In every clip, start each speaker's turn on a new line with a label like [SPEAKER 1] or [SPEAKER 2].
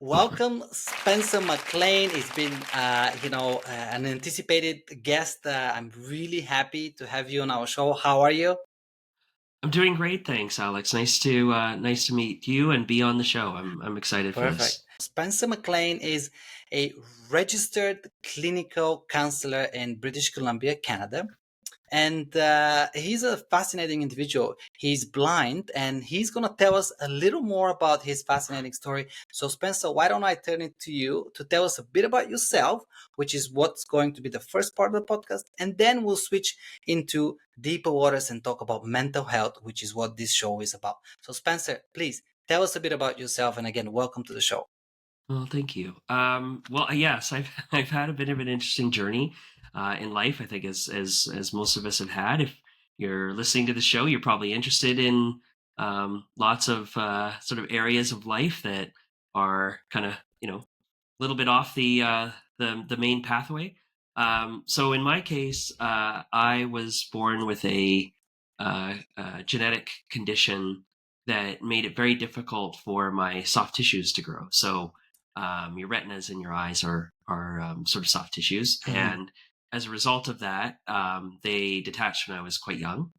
[SPEAKER 1] Welcome, Spencer McLean. It's been, an anticipated guest. I'm really happy to have you on our show. How are you?
[SPEAKER 2] I'm doing great, thanks, Alex. Nice to meet you and be on the show. I'm excited for
[SPEAKER 1] Perfect.
[SPEAKER 2] this.
[SPEAKER 1] Spencer McLean is a registered clinical counselor in British Columbia, Canada. And he's a fascinating individual. He's blind, and he's going to tell us a little more about his fascinating story. So, Spencer, why don't I turn it to you to tell us a bit about yourself, which is what's going to be the first part of the podcast. And then we'll switch into deeper waters and talk about mental health, which is what this show is about. So, Spencer, please tell us a bit about yourself. And again, welcome to the show.
[SPEAKER 2] Well, thank you. Yes, I've I've had a bit of an interesting journey in life. I think as most of us have had. If you're listening to the show, you're probably interested in lots of sort of areas of life that are kind of a little bit off the main pathway. So in my case, I was born with a genetic condition that made it very difficult for my soft tissues to grow. So your retinas in your eyes are sort of soft tissues,
[SPEAKER 1] Mhm.
[SPEAKER 2] and as a result of that, they detached when I was quite young.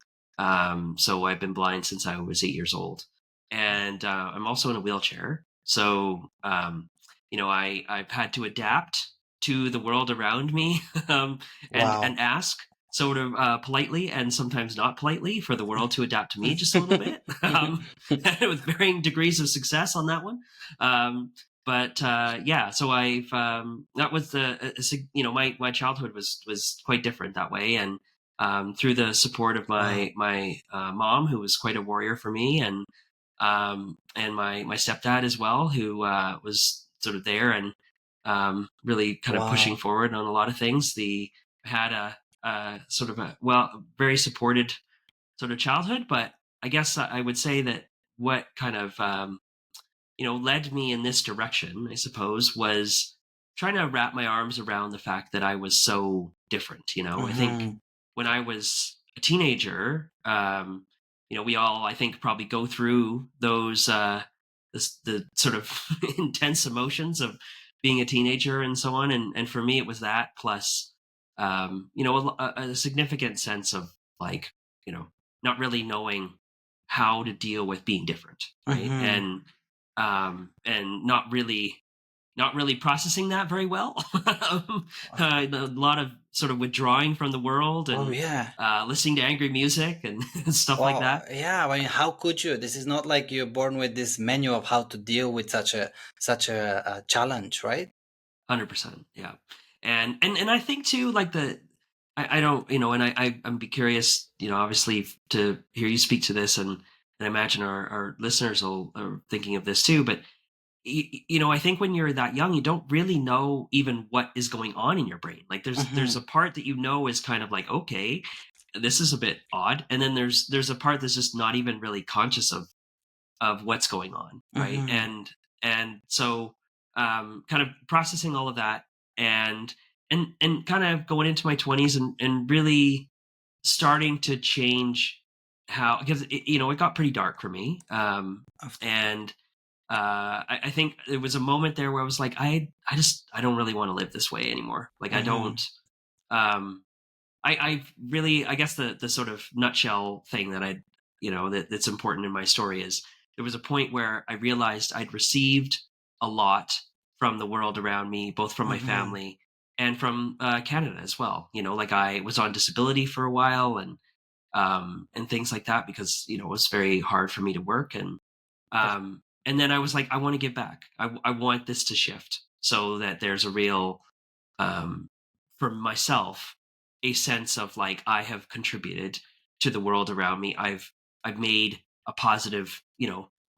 [SPEAKER 2] So I've been blind since I was 8 years old, and I'm also in a wheelchair. So I've had to adapt to the world around me,
[SPEAKER 1] Wow.
[SPEAKER 2] and ask sort of politely and sometimes not politely for the world to adapt to me just a little bit, with varying degrees of success on that one. But so I've that was my childhood was quite different that way, and through the support of
[SPEAKER 1] Wow.
[SPEAKER 2] my mom, who was quite a warrior for me, and my stepdad as well, who was sort of there and really kind of pushing
[SPEAKER 1] Wow.
[SPEAKER 2] forward on a lot of things. The had a sort of very supported sort of childhood, but I guess I would say that what kind of led me in this direction, I suppose, was trying to wrap my arms around the fact that I was so different. I think
[SPEAKER 1] Mhm.
[SPEAKER 2] when I was a teenager, we all, I think, probably go through the sort of intense emotions of being a teenager and so on. And for me, it was that plus, a significant sense of like, not really knowing how to deal with being different, right?
[SPEAKER 1] Mhm.
[SPEAKER 2] And not really processing that very well. A lot of sort of withdrawing from the world
[SPEAKER 1] Oh,
[SPEAKER 2] and
[SPEAKER 1] yeah.
[SPEAKER 2] listening to angry music and stuff like
[SPEAKER 1] Well,
[SPEAKER 2] that.
[SPEAKER 1] yeah. I mean, how could you? This is not like you're born with this menu of how to deal with such a challenge, right?
[SPEAKER 2] 100%, yeah. And I think too, like I don't, and I'm be curious, obviously to hear you speak to this, and I imagine our listeners are thinking of this too. But I think when you're that young, you don't really know even what is going on in your brain. Like there's
[SPEAKER 1] Hmm.
[SPEAKER 2] a part that is kind of like, okay, this is a bit odd, and then there's a part that's just not even really conscious of what's going on, right?
[SPEAKER 1] Hmm.
[SPEAKER 2] And so kind of processing all of that, and and kind of going into my 20s and really starting to change how, because it got pretty dark for me, and I think there was a moment there where I was like, I don't really want to live this way anymore. Like I
[SPEAKER 1] Hmm.
[SPEAKER 2] don't. Um, I really, I guess the sort of nutshell thing that that's important in my story is there was a point where I realized I'd received a lot from the world around me, both from my
[SPEAKER 1] Hmm.
[SPEAKER 2] family and from Canada as well. Like I was on disability for a while, and things like that, because it was very hard for me to work, and then I was like, I want to give back. I want this to shift so that there's a real, um, for myself, a sense of like I have contributed to the world around me. I've made a positive,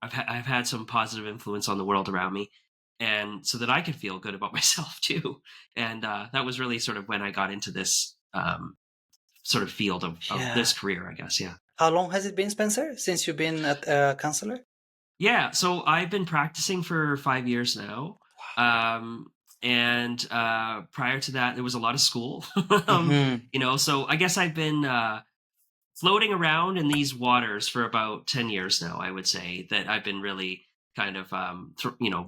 [SPEAKER 2] I've had some positive influence on the world around me, and so that I could feel good about myself too. And that was really sort of when I got into this sort of field of
[SPEAKER 1] Yeah.
[SPEAKER 2] this career, I guess. Yeah.
[SPEAKER 1] How long has it been, Spencer, since you've been a counselor?
[SPEAKER 2] Yeah, so I've been practicing for 5 years now. Um, and prior to that, there was a lot of school.
[SPEAKER 1] Hmm.
[SPEAKER 2] So I guess I've been floating around in these waters for about 10 years now, I would say, that I've been really kind of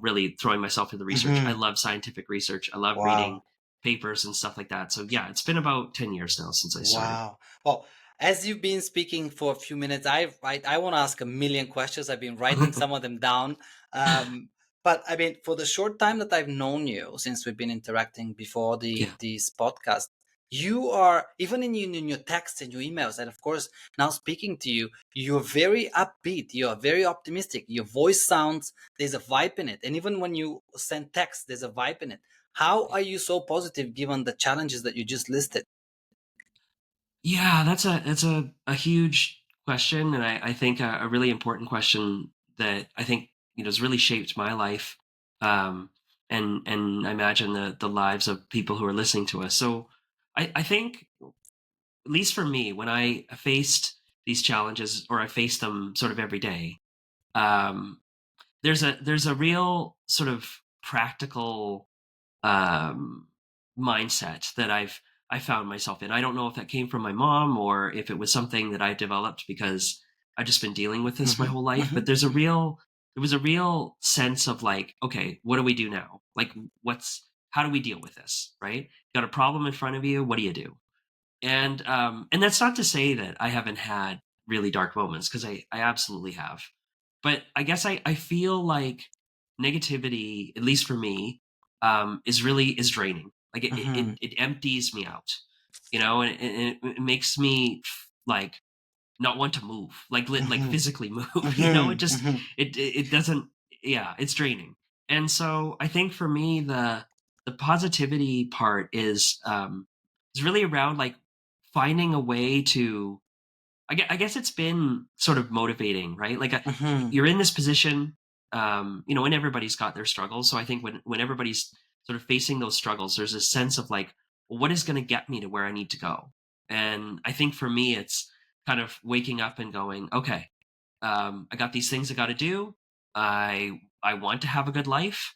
[SPEAKER 2] really throwing myself into research. I
[SPEAKER 1] Hmm.
[SPEAKER 2] love scientific research. I love reading
[SPEAKER 1] Wow.
[SPEAKER 2] papers and stuff like that. So yeah, it's been about 10 years now since I started.
[SPEAKER 1] Wow. Well, as you've been speaking for a few minutes, I want to ask a million questions. I've been writing some of them down. Um, but I mean, for the short time that I've known you, since we've been interacting before
[SPEAKER 2] Yeah.
[SPEAKER 1] these podcasts, you are even in your texts and your emails, and of course now speaking to you, you're very upbeat. You are very optimistic. Your voice sounds there's a vibe in it, and even when you send text, there's a vibe in it. How are you so positive given the challenges that you just listed?
[SPEAKER 2] Yeah, that's a huge question, and I think a really important question that I think has really shaped my life, um, and I imagine the lives of people who are listening to us. So I think, at least for me, when I faced these challenges, or I faced them sort of every day, um, there's a real sort of practical um, mindset that I found myself in. I don't know if that came from my mom or if it was something that I developed because I've just been dealing with this my
[SPEAKER 1] Mhm,
[SPEAKER 2] whole life. But
[SPEAKER 1] mhm,
[SPEAKER 2] there was a real sense of like, okay, what do we do now? Like, how do we deal with this? Right? Got a problem in front of you. What do you do? And that's not to say that I haven't had really dark moments, because I absolutely have. But I guess I feel like negativity, at least for me, is draining. Like
[SPEAKER 1] mhm,
[SPEAKER 2] it empties me out, and it makes me like not want to move, like
[SPEAKER 1] mhm,
[SPEAKER 2] physically move. It
[SPEAKER 1] mhm,
[SPEAKER 2] just
[SPEAKER 1] mhm,
[SPEAKER 2] it doesn't. Yeah, it's draining. And so I think for me, the positivity part is really around like finding a way to. I guess it's been sort of motivating, right? Like
[SPEAKER 1] mhm,
[SPEAKER 2] you're in this position, and everybody's got their struggles. So I think when everybody's sort of facing those struggles, there's a sense of like, well, what is going to get me to where I need to go? And I think for me, it's kind of waking up and going, okay, I got these things I got to do. I want to have a good life.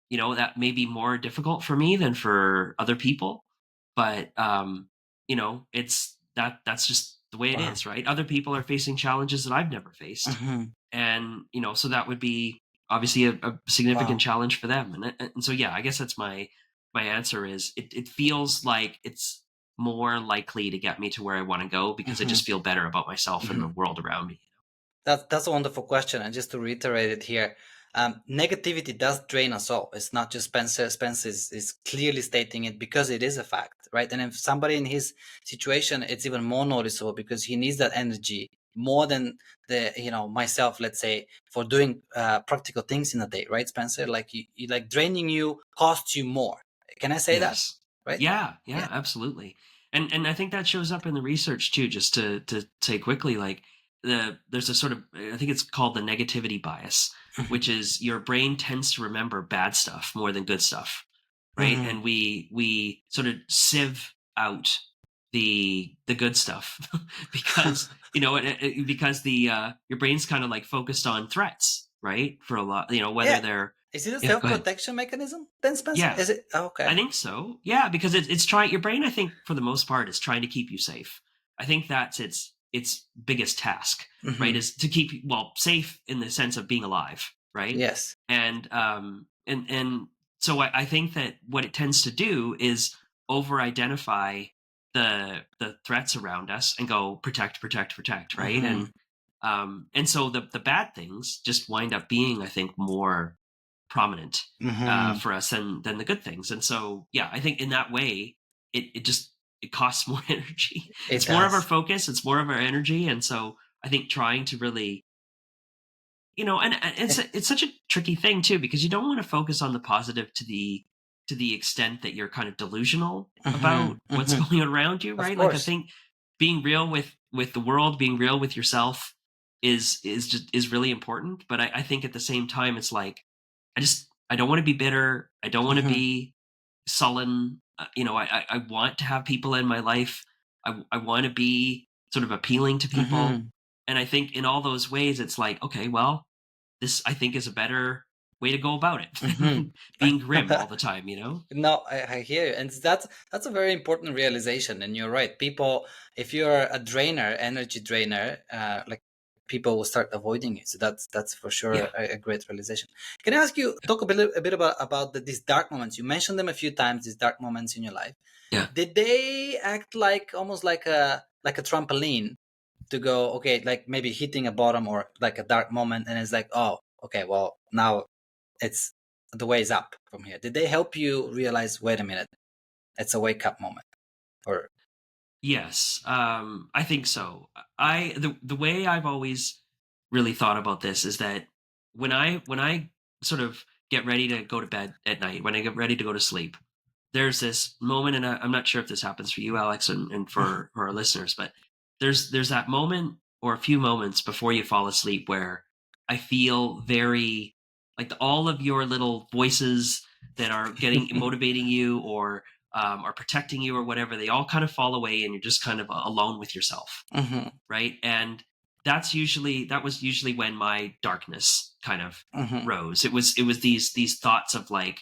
[SPEAKER 2] That may be more difficult for me than for other people, but that's just the way it
[SPEAKER 1] wow,
[SPEAKER 2] is, right? Other people are facing challenges that I've never faced,
[SPEAKER 1] mhm,
[SPEAKER 2] and so that would be obviously a significant
[SPEAKER 1] wow,
[SPEAKER 2] challenge for them. And so yeah, I guess that's my answer is it feels like it's more likely to get me to where I want to go because I
[SPEAKER 1] mhm,
[SPEAKER 2] just feel better about myself and the
[SPEAKER 1] mhm.
[SPEAKER 2] world around me.
[SPEAKER 1] That's a wonderful question, and just to reiterate it here, negativity does drain us all. It's not just Spencer. Spencer is clearly stating it because it is a fact, right? And if somebody in his situation, it's even more noticeable because he needs that energy more than myself, let's say, for doing practical things in a day, right, Spencer? Like like draining you costs you more. Can I say that?
[SPEAKER 2] Yes.
[SPEAKER 1] Right?
[SPEAKER 2] Yeah,
[SPEAKER 1] Yeah.
[SPEAKER 2] yeah, absolutely. And I think that shows up in the research too, just to say quickly, like there's a sort of, I think it's called the negativity bias, which is your brain tends to remember bad stuff more than good stuff, right?
[SPEAKER 1] Mhm.
[SPEAKER 2] And we sort of sieve out the good stuff because because the your brain's kind of like focused on threats, right? For a lot, whether
[SPEAKER 1] Yeah.
[SPEAKER 2] they're.
[SPEAKER 1] Is it a
[SPEAKER 2] Yeah, go ahead.
[SPEAKER 1] self-protection mechanism then, Spencer?
[SPEAKER 2] Yeah,
[SPEAKER 1] Is it? Oh,
[SPEAKER 2] I
[SPEAKER 1] okay.
[SPEAKER 2] think so. Yeah, because it's trying your brain. I think for the most part is trying to keep you safe. I think that's its biggest task, right?
[SPEAKER 1] Hmm.
[SPEAKER 2] Is to keep you, well, safe in the sense of being alive, right?
[SPEAKER 1] Yes.
[SPEAKER 2] And so I think that what it tends to do is over identify the threats around us and go protect, protect, protect, right?
[SPEAKER 1] Hmm.
[SPEAKER 2] And so the bad things just wind up being, I think, more prominent
[SPEAKER 1] Hmm.
[SPEAKER 2] for us than the good things. And so, yeah, I think in that way, it costs more energy.
[SPEAKER 1] It
[SPEAKER 2] It's more of our
[SPEAKER 1] does.
[SPEAKER 2] focus. It's more of our energy. And so, I think trying to really, and
[SPEAKER 1] Eh,
[SPEAKER 2] it's such a tricky thing too, because you don't want to focus on the positive to the extent that you're kind of delusional
[SPEAKER 1] mhm,
[SPEAKER 2] about what's
[SPEAKER 1] mhm.
[SPEAKER 2] going on around you,
[SPEAKER 1] Of
[SPEAKER 2] right? Like I
[SPEAKER 1] course.
[SPEAKER 2] think being real with the world, being real with yourself is really important. But I think at the same time, it's like I don't want to be bitter. I don't want to
[SPEAKER 1] Mhm,
[SPEAKER 2] be sullen. I want to have people in my life. I want to be sort of appealing to people.
[SPEAKER 1] mhm,
[SPEAKER 2] And I think in all those ways, it's like, okay, well, this I think is a better way to go about it
[SPEAKER 1] mhm.
[SPEAKER 2] than being grim all the time.
[SPEAKER 1] No, I hear you, and that's a very important realization. And you're right. People, if you're a drainer, energy drainer, like people will start avoiding you. So that's for sure
[SPEAKER 2] Yeah.
[SPEAKER 1] a great realization. Can I ask you, talk a bit about these dark moments? You mentioned them a few times, these dark moments in your life.
[SPEAKER 2] Yeah.
[SPEAKER 1] Did they act like almost like a trampoline to go, okay, like maybe hitting a bottom or like a dark moment, and it's like, oh, okay, well, now it's the way is up from here? Did they help you realize, wait a minute, it's a wake up moment? Or
[SPEAKER 2] Yes, I think so. The way I've always really thought about this is that when I sort of get ready to go to bed at night, when I get ready to go to sleep, there's this moment, and I'm not sure if this happens for you, Alex, and for our listeners, but there's that moment or a few moments before you fall asleep where I feel very like all of your little voices that are getting motivating you or protecting you or whatever, they all kind of fall away, and you're just kind of alone with yourself,
[SPEAKER 1] mm-hmm,
[SPEAKER 2] right? And that was usually when my darkness kind of
[SPEAKER 1] mm-hmm,
[SPEAKER 2] rose. It was these thoughts of like,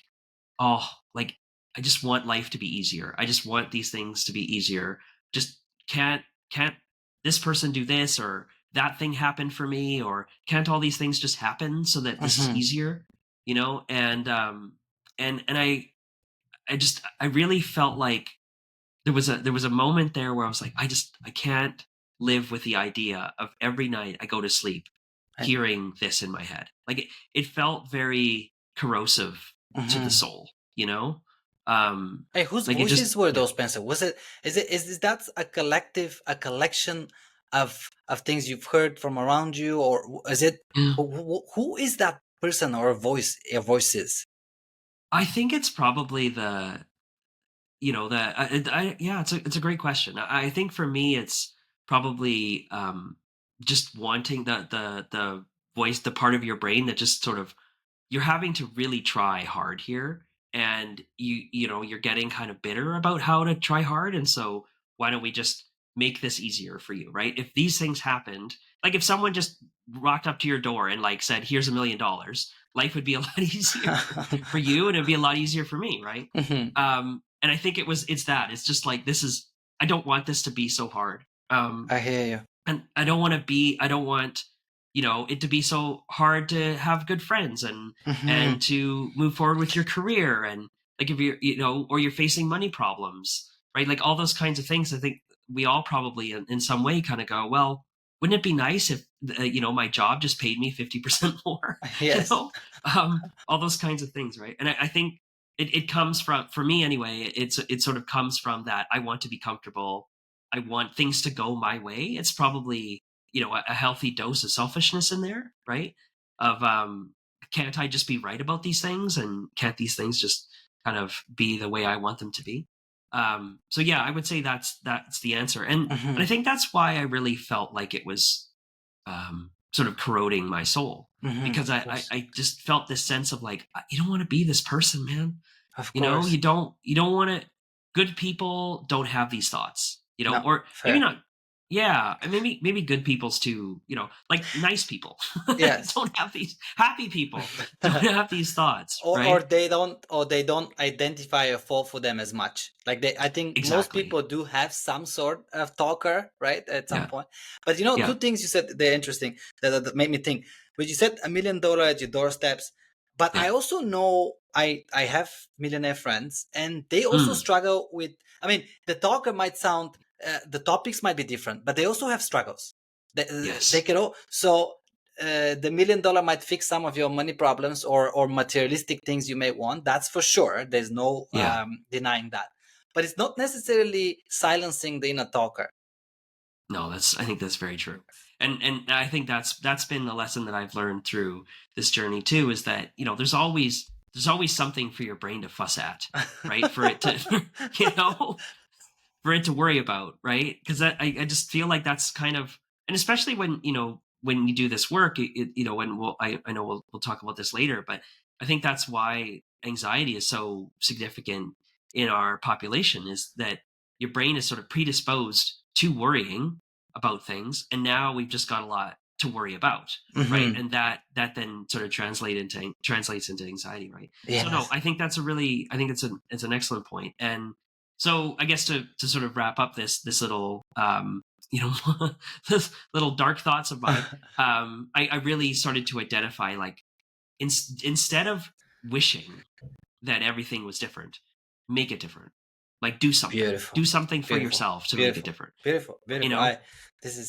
[SPEAKER 2] oh, like I just want life to be easier. I just want these things to be easier. Just can't this person do this or that thing happen for me, or can't all these things just happen so that this is
[SPEAKER 1] mm-hmm,
[SPEAKER 2] easier, and I really felt like there was a moment there where I was like, I can't live with the idea of every night I go to sleep hearing this in my head. Like it felt very corrosive to the
[SPEAKER 1] mm-hmm.
[SPEAKER 2] soul, you know? Um
[SPEAKER 1] Hey, whose
[SPEAKER 2] like it just
[SPEAKER 1] voices were
[SPEAKER 2] yeah.
[SPEAKER 1] those, Spencer? Was it is that a collection of things you've heard from around you, or is it
[SPEAKER 2] Yeah.
[SPEAKER 1] who is that person or voice or voices?
[SPEAKER 2] I think it's probably the yeah, it's a great question. I think for me it's probably just wanting the voice, the part of your brain that just sort of you're having to really try hard here, and you're getting kind of bitter about how to try hard, and so why don't we just make this easier for you, right? If these things happened, like if someone just rocked up to your door and like said, here's $1 million, life would be a lot easier for you, and it'd be a lot easier for me, right?
[SPEAKER 1] Hmm.
[SPEAKER 2] And I think it's just like, this is, I don't want this to be so hard.
[SPEAKER 1] I hear you.
[SPEAKER 2] And I don't want it to be so hard to have good friends
[SPEAKER 1] Hmm.
[SPEAKER 2] and to move forward with your career, and like if you're or you're facing money problems, right? Like all those kinds of things. I think we all probably in some way kind of go, well, wouldn't it be nice if my job just paid me 50% more? you
[SPEAKER 1] Yes.
[SPEAKER 2] know all those kinds of things, right? And I think it comes from, for me anyway, it sort of comes from that I want to be comfortable. I want things to go my way. It's probably, a healthy dose of selfishness in there, right? Of can't I just be right about these things, and can't these things just kind of be the way I want them to be? So yeah, I would say that's the answer, and I
[SPEAKER 1] Hmm.
[SPEAKER 2] think that's why I really felt like it was sort of corroding my soul,
[SPEAKER 1] Hmm.
[SPEAKER 2] because
[SPEAKER 1] Of
[SPEAKER 2] I
[SPEAKER 1] course.
[SPEAKER 2] I just felt this sense of like, you don't want to be this person, man.
[SPEAKER 1] Of
[SPEAKER 2] You
[SPEAKER 1] course.
[SPEAKER 2] don't want to. Good people don't have these thoughts,
[SPEAKER 1] No.
[SPEAKER 2] or maybe
[SPEAKER 1] Fair.
[SPEAKER 2] not. Yeah, and maybe good people's too, like nice people
[SPEAKER 1] Yes.
[SPEAKER 2] don't have these. Happy people don't have these thoughts,
[SPEAKER 1] or
[SPEAKER 2] right?
[SPEAKER 1] they don't identify or fall for them as much. Like I think most
[SPEAKER 2] Exactly.
[SPEAKER 1] people do have some sort of talker, right, at some
[SPEAKER 2] Yeah.
[SPEAKER 1] point. But two
[SPEAKER 2] Yeah.
[SPEAKER 1] things you said, they're interesting, that made me think. But you said $1 million at your doorsteps, but I
[SPEAKER 2] Yeah.
[SPEAKER 1] also know, I have millionaire friends, and they also
[SPEAKER 2] Mm,
[SPEAKER 1] struggle with, I mean, the talker might sound, the topics might be different, but they also have struggles. They
[SPEAKER 2] yes.
[SPEAKER 1] can all so the $1 million might fix some of your money problems, or materialistic things you may want. That's for sure. There's no
[SPEAKER 2] Yeah.
[SPEAKER 1] denying that. But it's not necessarily silencing the inner talker.
[SPEAKER 2] No, I think that's very true. And I think that's been the lesson that I've learned through this journey too, is that, there's always something for your brain to fuss at, right? For it to you know, for it to worry about, right? Because I just feel like that's kind of, and especially when you do this work, and I know we'll talk about this later, but I think that's why anxiety is so significant in our population, is that your brain is sort of predisposed to worrying about things, and now we've just got a lot to worry about, right?
[SPEAKER 1] Hmm.
[SPEAKER 2] And that then sort of translates into anxiety, right? So no,
[SPEAKER 1] Yes.
[SPEAKER 2] I think it's an excellent point. And so I guess to sort of wrap up this little those little dark thoughts of mine, I really started to identify, like, instead of wishing that everything was different, make it different. Like,
[SPEAKER 1] Beautiful,
[SPEAKER 2] do something for
[SPEAKER 1] beautiful,
[SPEAKER 2] yourself to make it
[SPEAKER 1] beautiful,
[SPEAKER 2] different.
[SPEAKER 1] beautiful,
[SPEAKER 2] You
[SPEAKER 1] beautiful.
[SPEAKER 2] know?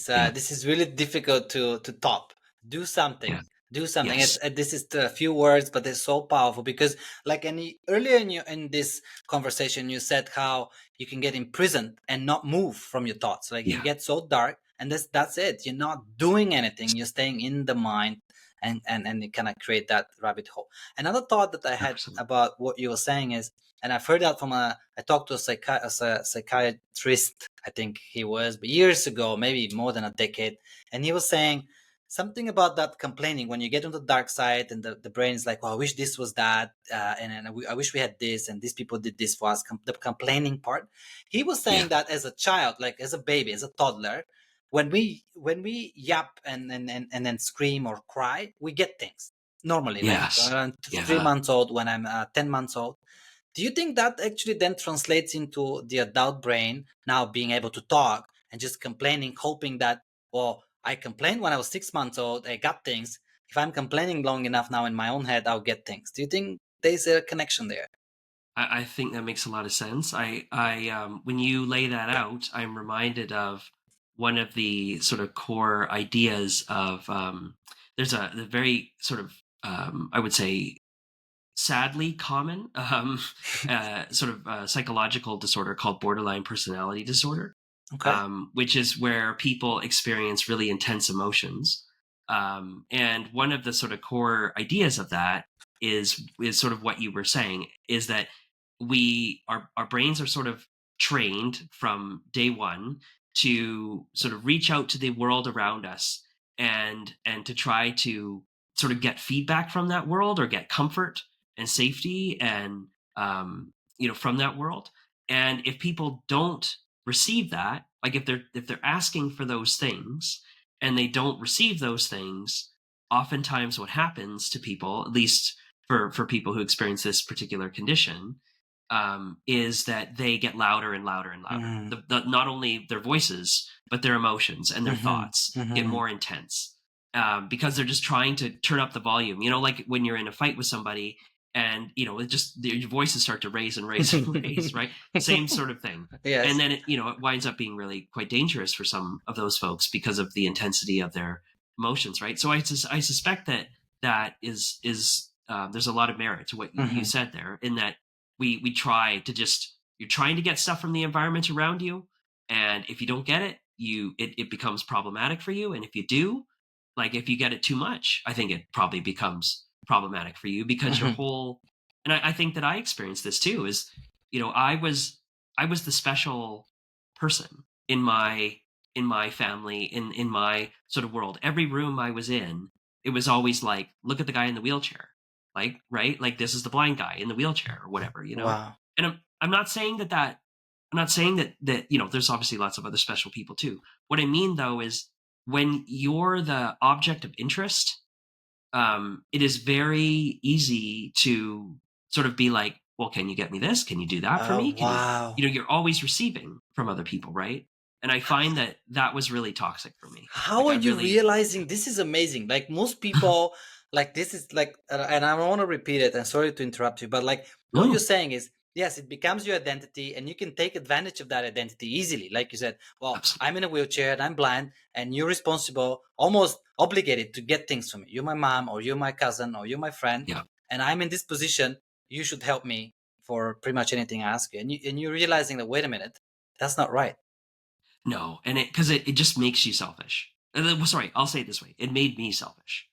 [SPEAKER 2] Yeah,
[SPEAKER 1] This is really difficult to top. Do something.
[SPEAKER 2] yeah,
[SPEAKER 1] Do something.
[SPEAKER 2] yes,
[SPEAKER 1] This is a few words, but they're so powerful because, like, earlier in this conversation, you said how you can get imprisoned and not move from your thoughts. Like you
[SPEAKER 2] yeah,
[SPEAKER 1] get so dark, and that's it. You're not doing anything. You're staying in the mind, and you kind of create that rabbit hole. Another thought that I had
[SPEAKER 2] 100%.
[SPEAKER 1] about what you were saying is, and I've heard that I talked to a psychiatrist, I think he was, but years ago, maybe more than a decade, and he was saying something about that complaining when you get on the dark side and the brain is like, well, I wish this was that, I wish we had this, and these people did this for us. The complaining part, he was
[SPEAKER 2] Yeah,
[SPEAKER 1] saying that as a child, like as a baby, as a toddler, when we yap and then scream or cry, we get things normally, like
[SPEAKER 2] yes,
[SPEAKER 1] around three
[SPEAKER 2] yeah.
[SPEAKER 1] months old, when I'm 10 months old. Do you think that actually then translates into the adult brain now being able to talk and just complaining, hoping that, well, I complained when I was 6 months old, I got things. If I'm complaining long enough now in my own head, I'll get things. Do you think there's a connection there?
[SPEAKER 2] I think that makes a lot of sense. When you lay that out, I'm reminded of one of the sort of core ideas of, there's a very sort of, I would say, sadly common, sort of psychological disorder called borderline personality disorder,
[SPEAKER 1] Okay.
[SPEAKER 2] which is where people experience really intense emotions. And one of the sort of core ideas of that is sort of what you were saying, is that our brains are sort of trained from day one to sort of reach out to the world around us, and to try to sort of get feedback from that world, or get comfort and safety, and from that world. And if people don't receive that, like if they're asking for those things and they don't receive those things, oftentimes what happens to people, at least for people who experience this particular condition, is that they get louder and louder and louder.
[SPEAKER 1] Mm-hmm.
[SPEAKER 2] Not only their voices, but their emotions and their
[SPEAKER 1] Mm-hmm.
[SPEAKER 2] thoughts get
[SPEAKER 1] Mm-hmm.
[SPEAKER 2] more intense, because they're just trying to turn up the volume. Like when you're in a fight with somebody, and it just your voices start to raise and raise and raise, right? Same sort of thing. And
[SPEAKER 1] Yes.
[SPEAKER 2] then it winds up being really quite dangerous for some of those folks because of the intensity of their emotions, right? So I suspect that is there's a lot of merit to what you
[SPEAKER 1] Mm-hmm.
[SPEAKER 2] said there, in that we try to just, you're trying to get stuff from the environment around you, and if you don't get it, it becomes problematic for you. And if you do, like if you get it too much, I think it probably becomes problematic for you, because your
[SPEAKER 1] Mm-hmm.
[SPEAKER 2] whole, and I think that I experienced this too, is I was the special person in my family, in my sort of world. Every room I was in, it was always like, look at the guy in the wheelchair, like, right, like this is the blind guy in the wheelchair or whatever.
[SPEAKER 1] Wow.
[SPEAKER 2] And I'm not saying that I'm not saying that there's obviously lots of other special people too. What I mean though is, when you're the object of interest, it is very easy to sort of be like, well, can you get me this? Can you do that for
[SPEAKER 1] Oh,
[SPEAKER 2] me? Can you,
[SPEAKER 1] wow.
[SPEAKER 2] you're always receiving from other people, right? And I find that was really toxic for me.
[SPEAKER 1] How
[SPEAKER 2] Like
[SPEAKER 1] are
[SPEAKER 2] I
[SPEAKER 1] you
[SPEAKER 2] really,
[SPEAKER 1] realizing this is amazing? Like most people, like this is like, and I want to repeat it. And sorry to interrupt you, but like what you're
[SPEAKER 2] no,
[SPEAKER 1] saying is, yes, it becomes your identity, and you can take advantage of that identity easily. Like you said, well,
[SPEAKER 2] absolutely,
[SPEAKER 1] I'm in a wheelchair and I'm blind, and you're responsible, almost obligated to get things for me. You're my mom, or you're my cousin, or you're my friend,
[SPEAKER 2] yeah.
[SPEAKER 1] and I'm in this position. You should help me for pretty much anything I ask you. And you're realizing that, wait a minute, that's not right.
[SPEAKER 2] No, and because it just makes you selfish. Sorry, I'll say it this way: it made me selfish,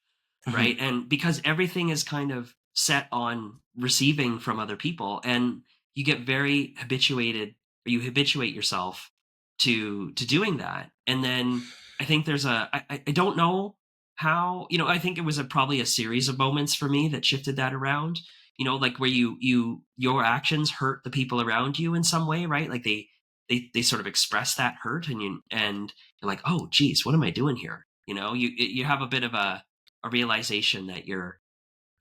[SPEAKER 2] right?
[SPEAKER 1] Hmm.
[SPEAKER 2] And because everything is kind of set on receiving from other people, and you get very habituated, or you habituate yourself to doing that. And then I think there's I don't know how, I think it was probably a series of moments for me that shifted that around. Like where your actions hurt the people around you in some way, right? Like they sort of express that hurt, and you're like, oh geez, what am I doing here? You have a bit of a realization that you're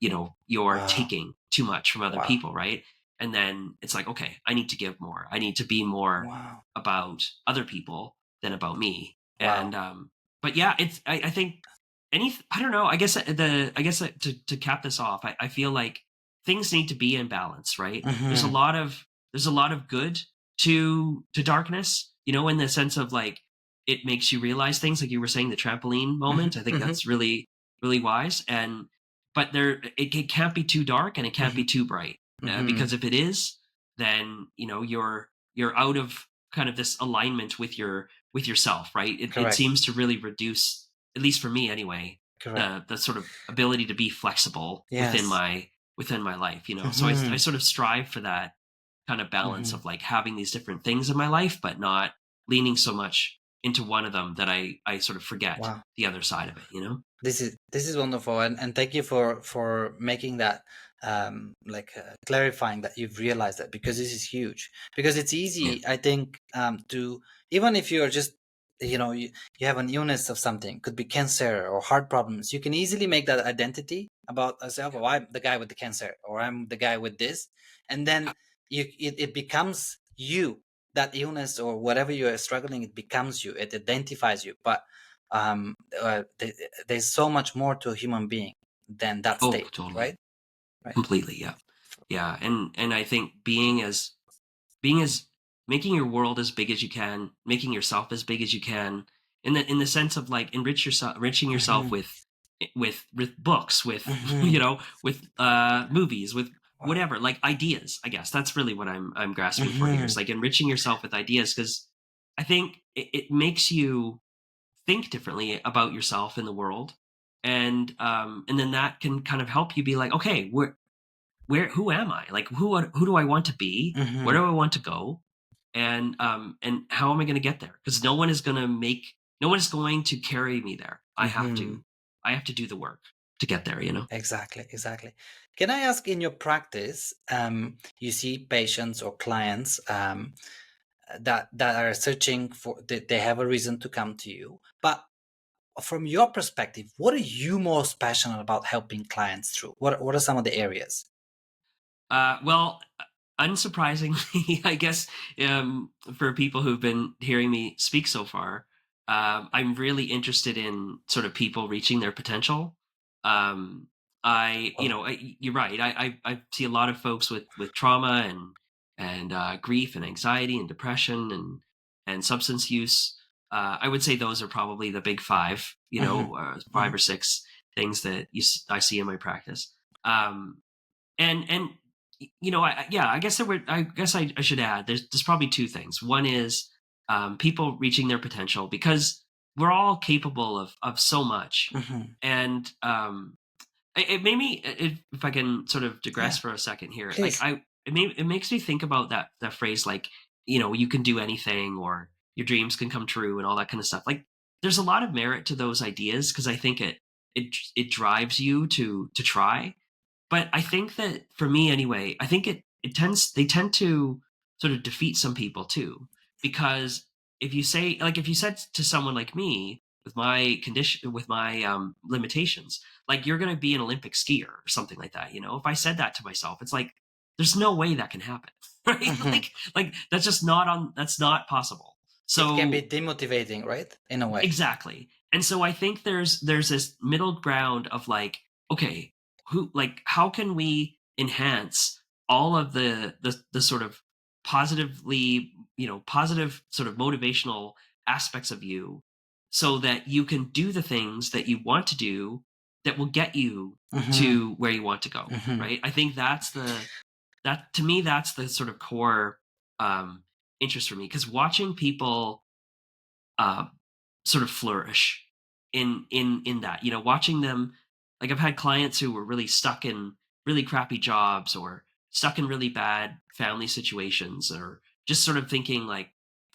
[SPEAKER 1] Wow.
[SPEAKER 2] taking too much from other
[SPEAKER 1] Wow.
[SPEAKER 2] people, right? And then it's like, okay, I need to give more. I need to be more
[SPEAKER 1] Wow.
[SPEAKER 2] about other people than about me.
[SPEAKER 1] Wow.
[SPEAKER 2] And but yeah, I think I don't know. To cap this off, I feel like things need to be in balance, right?
[SPEAKER 1] Hmm.
[SPEAKER 2] There's a lot of good to darkness, you know, in the sense of like it makes you realize things, like you were saying, the trampoline
[SPEAKER 1] Hmm.
[SPEAKER 2] moment. I think
[SPEAKER 1] Hmm.
[SPEAKER 2] that's really wise. And but it can't be too dark and it can't be
[SPEAKER 1] Hmm.
[SPEAKER 2] too bright,
[SPEAKER 1] Hmm.
[SPEAKER 2] because if it is, then you know you're out of kind of this alignment with yourself, right? It
[SPEAKER 1] Correct.
[SPEAKER 2] seems to really reduce, at least for me anyway,
[SPEAKER 1] Correct.
[SPEAKER 2] the sort of ability to be flexible
[SPEAKER 1] Yes.
[SPEAKER 2] within my life, you know. So I
[SPEAKER 1] Hmm.
[SPEAKER 2] sort of strive for that kind of balance
[SPEAKER 1] Hmm.
[SPEAKER 2] of like having these different things in my life, but not leaning so much into one of them that I sort of forget
[SPEAKER 1] Wow.
[SPEAKER 2] the other side of it, you know.
[SPEAKER 1] This is wonderful, and thank you for making that, clarifying that you've realized that, because this is huge. Because it's
[SPEAKER 2] Yeah.
[SPEAKER 1] easy, I think, to, even if you're just, you have an illness of something, could be cancer or heart problems, you can easily make that identity about yourself. Oh, I'm the guy with the cancer, or I'm the guy with this, and then it becomes you. That illness or whatever you're struggling, it becomes you. It identifies you, but um, there's so much more to a human being than that
[SPEAKER 2] Oh,
[SPEAKER 1] state,
[SPEAKER 2] totally.
[SPEAKER 1] right? Right.
[SPEAKER 2] Completely, yeah. Yeah, and I think being as making your world as big as you can, making yourself as big as you can, in the sense of like enriching yourself
[SPEAKER 1] Hmm.
[SPEAKER 2] with books, with
[SPEAKER 1] Hmm.
[SPEAKER 2] you know, with movies, with
[SPEAKER 1] Wow.
[SPEAKER 2] whatever, like ideas. I guess that's really what I'm grasping for here.
[SPEAKER 1] Hmm.
[SPEAKER 2] Is like enriching yourself with ideas, because I think it makes you think differently about yourself in the world, and then that can kind of help you be like, okay, who am I? Like who do I want to be? Where
[SPEAKER 1] Hmm.
[SPEAKER 2] do I want to go? And how am I going to get there? Because no one is going to carry me there.
[SPEAKER 1] Hmm.
[SPEAKER 2] I have to do the work to get there, you know?
[SPEAKER 1] Exactly, exactly. Can I ask, in your practice, you see patients or clients, that are searching for, they have a reason to come to you, but from your perspective, what are you most passionate about helping clients through? What are some of the areas?
[SPEAKER 2] Well, unsurprisingly, I guess, for people who've been hearing me speak so far, I'm really interested in sort of people reaching their potential. Um, you're right. I see a lot of folks with trauma and grief and anxiety and depression and substance use. I would say those are probably the big five, you
[SPEAKER 1] Hmm.
[SPEAKER 2] know,
[SPEAKER 1] Hmm.
[SPEAKER 2] 5 or 6 things that I see in my practice. And you know, I guess I should add, there's probably two things. One is, people reaching their potential, because we're all capable of so much.
[SPEAKER 1] Hmm.
[SPEAKER 2] And it made me, if I can sort of digress
[SPEAKER 1] Yeah,
[SPEAKER 2] for a second here, like
[SPEAKER 1] please.
[SPEAKER 2] it makes me think about that phrase, like, you know, you can do anything, or your dreams can come true, and all that kind of stuff. Like, there's a lot of merit to those ideas, because I think it drives you to try. But I think that, for me anyway, I think they tend to sort of defeat some people too, because if you said to someone like me, with my condition, with my limitations, like, you're going to be an Olympic skier or something like that, you know, if I said that to myself, it's like, there's no way that can happen, right?
[SPEAKER 1] Hmm.
[SPEAKER 2] Like that's not possible.
[SPEAKER 1] It can be
[SPEAKER 2] So
[SPEAKER 1] demotivating, right? In a way.
[SPEAKER 2] exactly. And so I think there's this middle ground of like, okay, how can we enhance all of the sort of positive sort of motivational aspects of you, so that you can do the things that you want to do, that will get you
[SPEAKER 1] Hmm.
[SPEAKER 2] to where you want to go,
[SPEAKER 1] Hmm.
[SPEAKER 2] right? I think that to me, that's the sort of core um interest for me, because watching people uh, sort of flourish in that, you know, watching them, like, I've had clients who were really stuck in really crappy jobs, or stuck in really bad family situations, or just sort of thinking like,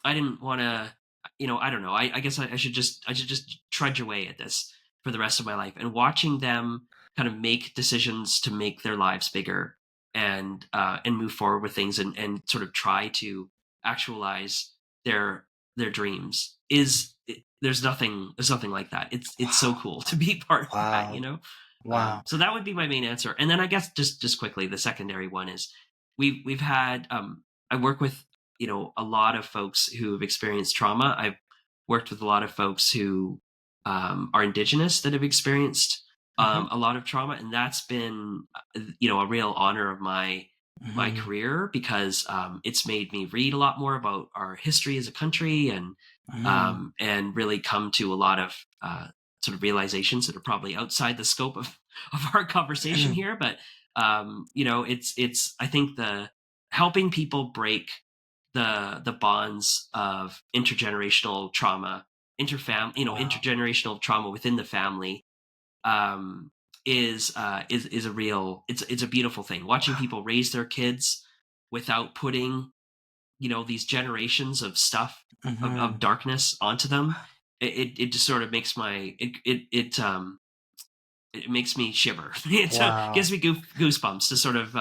[SPEAKER 2] I didn't want to, you know, I don't know, I guess I should just trudge away at this for the rest of my life, and watching them kind of make decisions to make their lives bigger, and move forward with things, and sort of try to actualize their their dreams, there's nothing like that. It's so
[SPEAKER 1] Wow.
[SPEAKER 2] cool to be part of that, you
[SPEAKER 1] Wow.
[SPEAKER 2] know.
[SPEAKER 1] Wow.
[SPEAKER 2] So that would be my main answer, and then I guess just quickly, the secondary one is, we've had I work with, you know, a lot of folks who have experienced trauma. worked with a lot of folks who are indigenous that have experienced
[SPEAKER 1] Hmm.
[SPEAKER 2] a lot of trauma, and that's been a real honor of my
[SPEAKER 1] Hmm.
[SPEAKER 2] career because it's made me read a lot more about our history as a country
[SPEAKER 1] Hmm.
[SPEAKER 2] and really come to a lot of sort of realizations that are probably outside the scope of our conversation here. But it's I think the helping people break the bonds of intergenerational trauma,
[SPEAKER 1] Wow.
[SPEAKER 2] intergenerational trauma within the family um, is a real it's a beautiful thing. Watching people raise their kids without putting these generations of stuff of
[SPEAKER 1] Hmm.
[SPEAKER 2] darkness onto them. It just sort of makes it makes me shiver. It
[SPEAKER 1] Wow.
[SPEAKER 2] gives me goosebumps to sort of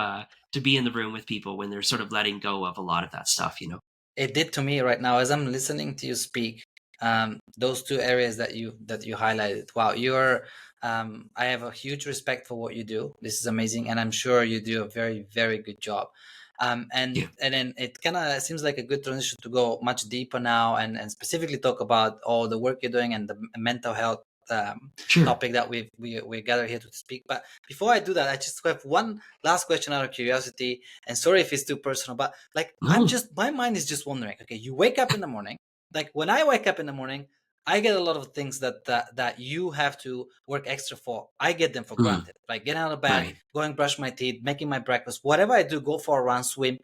[SPEAKER 2] to be in the room with people when they're sort of letting go of a lot of that stuff.
[SPEAKER 1] It did to me right now as I'm listening to you speak. Those two areas that you highlighted. Wow, you're. I have a huge respect for what you do. This is amazing, and I'm sure you do a very good job.
[SPEAKER 2] Yeah,
[SPEAKER 1] And then it kind of seems like a good transition to go much deeper now, and specifically talk about all the work you're doing and the mental health
[SPEAKER 2] sure.
[SPEAKER 1] topic that we gathered here to speak. But before I do that, I just have one last question out of curiosity, and sorry if it's too personal, but like
[SPEAKER 2] No.
[SPEAKER 1] my mind is just wondering, okay, you wake up in the morning, like when I wake up in the morning, I get a lot of things that you have to work extra for. I get them for
[SPEAKER 2] Mm,
[SPEAKER 1] granted, like getting out of bed,
[SPEAKER 2] right.
[SPEAKER 1] going brush my teeth, making my breakfast, whatever I do, go for a run, swim.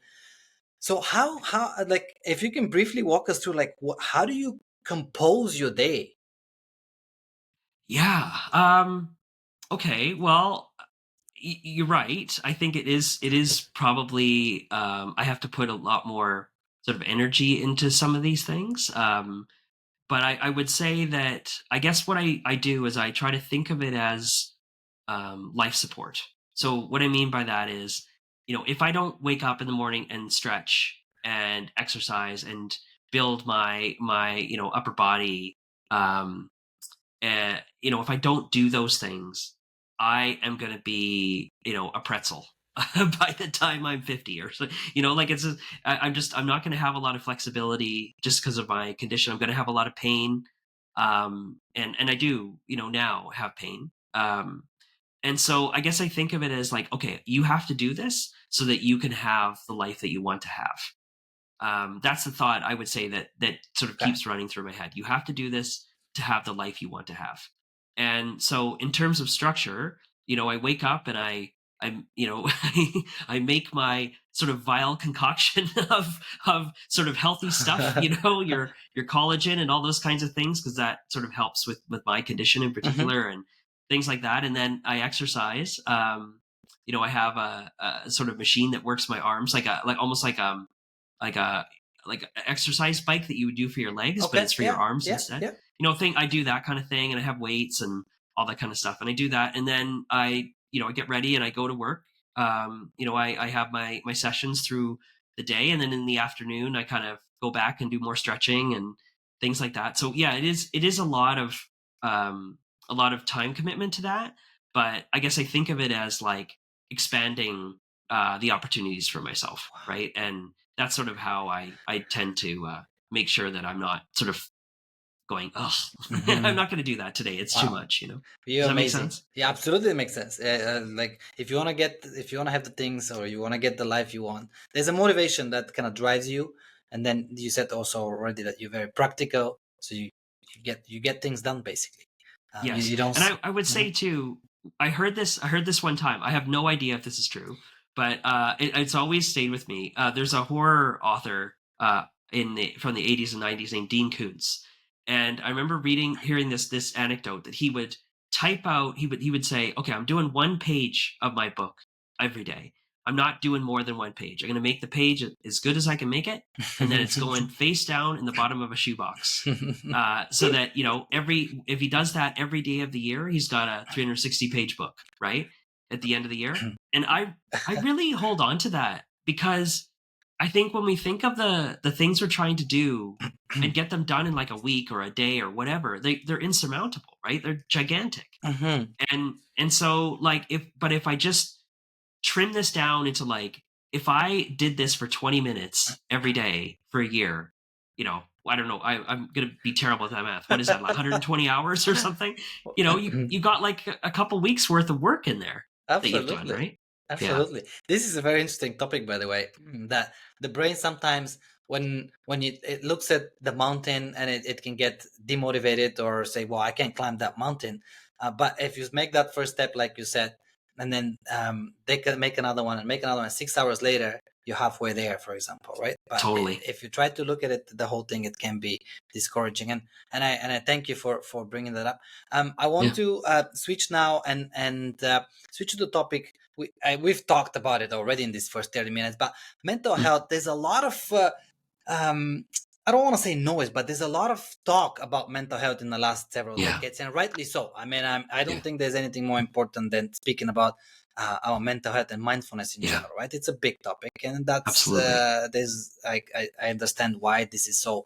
[SPEAKER 1] So how like if you can briefly walk us through like how do you compose your day?
[SPEAKER 2] Yeah. Okay. Well, you're right. I think it is probably I have to put a lot more sort of energy into some of these things. But I would say that I guess what I do is I try to think of it as life support. So what I mean by that is, if I don't wake up in the morning and stretch and exercise and build my upper body, um, if I don't do those things, I am going to be, a pretzel by the time I'm 50 or so. Like I'm not going to have a lot of flexibility just because of my condition. I'm going to have a lot of pain. And I do, now have pain. And so I guess I think of it as like, okay, you have to do this so that you can have the life that you want to have. That's the thought I would say that sort of
[SPEAKER 1] Okay.
[SPEAKER 2] keeps running through my head. You have to do this to have the life you want to have. And so in terms of structure, I wake up and I make my sort of vile concoction of sort of healthy stuff, your collagen and all those kinds of things, because that sort of helps with my condition in
[SPEAKER 1] Hmm.
[SPEAKER 2] particular and things like that. And then I exercise. I have a sort of machine that works my arms like almost like a like an exercise bike that you would do for your legs, but
[SPEAKER 1] Okay.
[SPEAKER 2] it's for your
[SPEAKER 1] Yeah.
[SPEAKER 2] arms
[SPEAKER 1] Yeah.
[SPEAKER 2] instead.
[SPEAKER 1] Yeah.
[SPEAKER 2] Thing I do that kind of thing, and I have weights and all that kind of stuff, and I do that, and then I get ready and I go to work. I have my sessions through the day, and then in the afternoon I kind of go back and do more stretching and things like that. So yeah, it is um, a lot of time commitment to that, but I guess I think of it as like expanding the opportunities for myself, right? And that's sort of how I tend to make sure that I'm not sort of going, oh, I'm
[SPEAKER 1] Hmm.
[SPEAKER 2] not going to do that today. It's too
[SPEAKER 1] Wow.
[SPEAKER 2] much.
[SPEAKER 1] You're
[SPEAKER 2] Does that make
[SPEAKER 1] amazing.
[SPEAKER 2] sense?
[SPEAKER 1] Yeah, absolutely, it makes sense. Like if you want to have the things, or you want to get the life you want, there's a motivation that kind of drives you. And then you said also already that you're very practical, so you get things done basically.
[SPEAKER 2] Yes,
[SPEAKER 1] You don't.
[SPEAKER 2] and I would
[SPEAKER 1] Mhm.
[SPEAKER 2] say too. I heard this one time. I have no idea if this is true, but it's always stayed with me. There's a horror author from the 80s and 90s named Dean Koontz, and I remember hearing this anecdote that he would type out. He would say, "Okay, I'm doing one page of my book every day. I'm not doing more than one page. I'm going to make the page as good as I can make it, and then it's going face down in the bottom of a shoebox." So that every if he does that every day of the year, he's got a 360-page book, right, at the end of the year. And I really hold on to that because I think when we think of the things we're trying to do and get them done in like a week or a day or whatever, they're insurmountable, right? They're gigantic.
[SPEAKER 1] Mhm.
[SPEAKER 2] And so like if I just trim this down into like, if I did this for 20 minutes every day for a year, you know I don't know. I'm gonna be terrible at that math. What is that? Like 120 hours or something? You know, you got like a couple weeks worth of work in there that you've done,
[SPEAKER 1] Absolutely.
[SPEAKER 2] right? Yeah,
[SPEAKER 1] Absolutely. This is a very interesting topic, by the way, that the brain sometimes when it looks at the mountain and it can get demotivated or say, well, I can't climb that mountain. But if you make that first step, like you said, and then they can make another one and make another one, 6 hours later, you're halfway there, for example, right? But
[SPEAKER 2] totally.
[SPEAKER 1] if you try to look at it, the whole thing, it can be discouraging. And I thank you for bringing that up. I want
[SPEAKER 2] Yeah,
[SPEAKER 1] to switch now and switch to the topic. We've talked about it already in this first 30 minutes, but mental
[SPEAKER 2] mm,
[SPEAKER 1] health, there's a lot of, um, I don't want to say noise, but there's a lot of talk about mental health in the last several
[SPEAKER 2] yeah,
[SPEAKER 1] decades, and rightly so. I mean, I don't
[SPEAKER 2] yeah,
[SPEAKER 1] think there's anything more important than speaking about our mental health and mindfulness in
[SPEAKER 2] yeah.
[SPEAKER 1] general, right? It's a big topic, and that's,
[SPEAKER 2] Absolutely.
[SPEAKER 1] I understand why this is so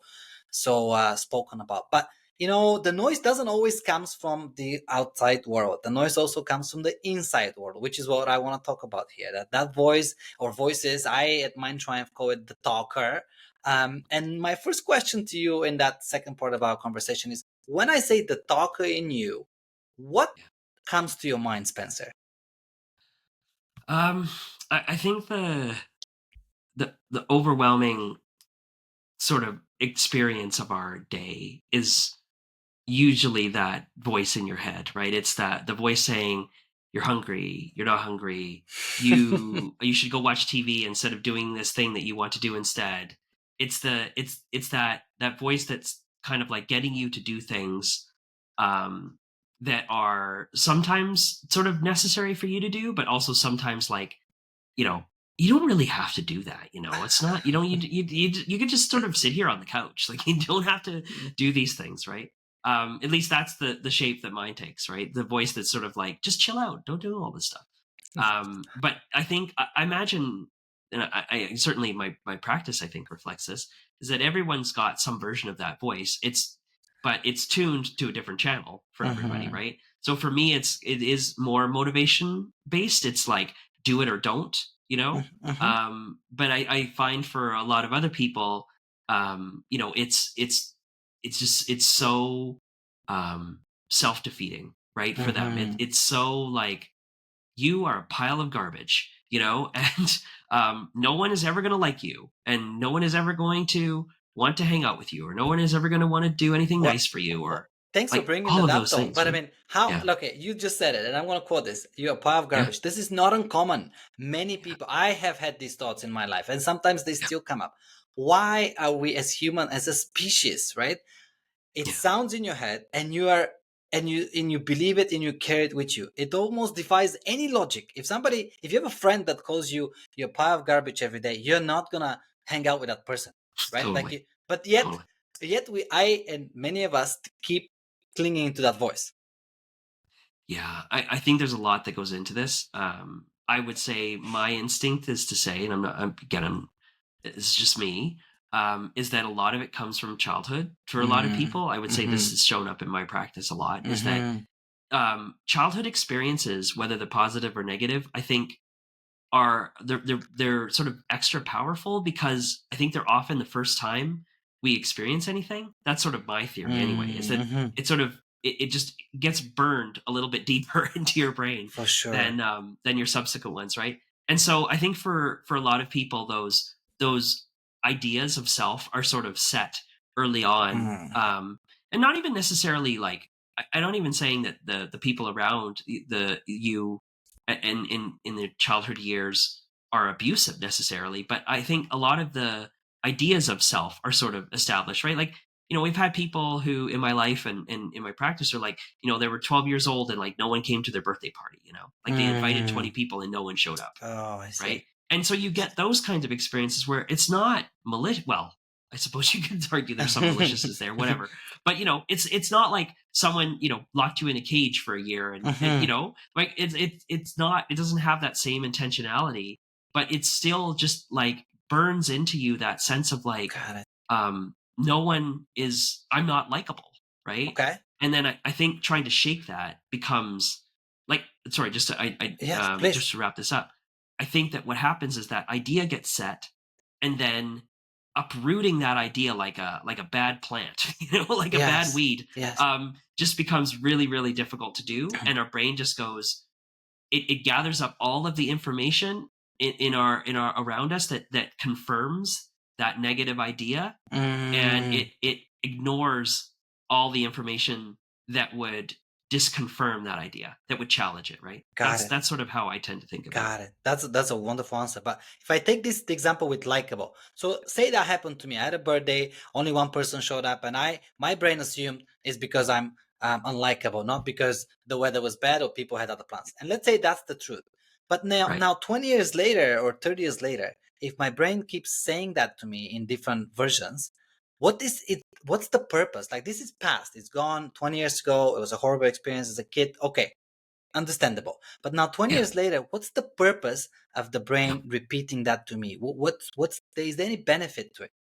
[SPEAKER 1] spoken about. But the noise doesn't always comes from the outside world. The noise also comes from the inside world, which is what I want to talk about here. That voice or voices, I at Mind Triumph call it the talker. And my first question to you in that second part of our conversation is, when I say the talker in you, what
[SPEAKER 2] Yeah.
[SPEAKER 1] comes to your mind, Spencer?
[SPEAKER 2] Um, I think the overwhelming sort of experience of our day is usually that voice in your head, right? It's that the voice saying you're hungry, you're not hungry, you should go watch TV instead of doing this thing that you want to do instead. It's that voice that's kind of like getting you to do things um that are sometimes sort of necessary for you to do, but also sometimes like, you know, you don't really have to do that. You know, it's not, you could just sort of sit here on the couch. Like you don't have to do these things, right? At least that's the shape that mine takes, right? The voice that's sort of like, just chill out, don't do all this stuff. But I think, I imagine, and I certainly my practice, I think, reflects this, is that everyone's got some version of that voice. But it's tuned to a different channel for everybody,
[SPEAKER 1] Mhm,
[SPEAKER 2] right? So for me, it is more motivation based. It's like, do it or don't, you know?
[SPEAKER 1] mhm.
[SPEAKER 2] But I find for a lot of other people, it's just, it's so, um, self-defeating, right? For them,
[SPEAKER 1] Mhm.
[SPEAKER 2] it's so like, you are a pile of garbage, you know, and no one is ever going to like you, and no one is ever going to want to hang out with you, or no one is ever going to want to do anything
[SPEAKER 1] Well,
[SPEAKER 2] nice for you,
[SPEAKER 1] well,
[SPEAKER 2] or
[SPEAKER 1] thanks for
[SPEAKER 2] like
[SPEAKER 1] bringing
[SPEAKER 2] all
[SPEAKER 1] that
[SPEAKER 2] of
[SPEAKER 1] up,
[SPEAKER 2] those
[SPEAKER 1] though.
[SPEAKER 2] things,
[SPEAKER 1] But I
[SPEAKER 2] right?
[SPEAKER 1] mean, how?
[SPEAKER 2] Yeah,
[SPEAKER 1] Okay, you just said it, and I'm going to quote this: "You're a pile of
[SPEAKER 2] yeah,
[SPEAKER 1] garbage." This is not uncommon. Many
[SPEAKER 2] yeah,
[SPEAKER 1] people, I have had these thoughts in my life, and sometimes they
[SPEAKER 2] yeah,
[SPEAKER 1] still come up. Why are we, as human, as a species, right? It
[SPEAKER 2] yeah,
[SPEAKER 1] sounds in your head, and you believe it, and you carry it with you. It almost defies any logic. If you have a friend that calls you your pile of garbage every day, you're not gonna hang out with that person, right? Like,
[SPEAKER 2] totally,
[SPEAKER 1] but yet,
[SPEAKER 2] totally.
[SPEAKER 1] I and many of us keep clinging to that voice.
[SPEAKER 2] Yeah, I think there's a lot that goes into this. I would say my instinct is to say, and I'm not, again, it's just me, is that a lot of it comes from childhood. For a lot of
[SPEAKER 1] Mm,
[SPEAKER 2] people, I would say this
[SPEAKER 1] mm-hmm,
[SPEAKER 2] has shown up in my practice a lot, is that
[SPEAKER 1] mm-hmm.
[SPEAKER 2] childhood experiences, whether they're positive or negative, I think are they're sort of extra powerful because I think they're often the first time we experience anything. That's sort of my theory anyway, is that
[SPEAKER 1] Mm-hmm.
[SPEAKER 2] it just gets burned a little bit deeper into your brain
[SPEAKER 1] For sure.
[SPEAKER 2] than your subsequent ones, right? And so I think for a lot of people, those ideas of self are sort of set early on,
[SPEAKER 1] Mm.
[SPEAKER 2] and not even necessarily like, I'm not even saying that the people around the you and in the childhood years are abusive necessarily, but I think a lot of the ideas of self are sort of established, right? Like, we've had people who in my life and in my practice are like, they were 12 years old and like no one came to their birthday party, like they invited 20
[SPEAKER 1] Mm.
[SPEAKER 2] people and no one showed up,
[SPEAKER 1] Oh, I
[SPEAKER 2] right?
[SPEAKER 1] see.
[SPEAKER 2] And so you get those kinds of experiences where it's not malicious. Well, I suppose you could argue there's some maliciousness there, whatever. But it's not like someone locked you in a cage for a year, and
[SPEAKER 1] Mhm.
[SPEAKER 2] like it's not. It doesn't have that same intentionality, but it's still just like burns into you that sense of like,
[SPEAKER 1] Got it.
[SPEAKER 2] no one is. I'm not likable, right?
[SPEAKER 1] Okay.
[SPEAKER 2] And then I think trying to shake that becomes like, sorry,
[SPEAKER 1] Yes, please.
[SPEAKER 2] just to wrap this up, I think that what happens is that idea gets set, and then uprooting that idea like a bad plant, like a bad
[SPEAKER 1] Yes.
[SPEAKER 2] weed,
[SPEAKER 1] Yes.
[SPEAKER 2] just becomes really, really difficult to do. And our brain just goes, it gathers up all of the information in our around us that confirms that negative idea, and
[SPEAKER 1] Mm,
[SPEAKER 2] it ignores all the information that would disconfirm that idea, that would challenge it, right?
[SPEAKER 1] got
[SPEAKER 2] That's
[SPEAKER 1] it.
[SPEAKER 2] that's sort of how I tend to think of it.
[SPEAKER 1] Got it. That's a wonderful answer. But if I take this example with likable, so say that happened to me. I had a birthday, only one person showed up, and my brain assumed it's because I'm unlikable, not because the weather was bad or people had other plans. And let's say that's the truth. But now,
[SPEAKER 2] Right.
[SPEAKER 1] now 20 years later or 30 years later, if my brain keeps saying that to me in different versions, what is it? What's the purpose? Like this is past. It's gone 20 years ago. It was a horrible experience as a kid. Okay, understandable. But now 20
[SPEAKER 2] Yeah.
[SPEAKER 1] years later, what's the purpose of the
[SPEAKER 2] Yeah.
[SPEAKER 1] brain repeating that to me? What's is there any benefit to it?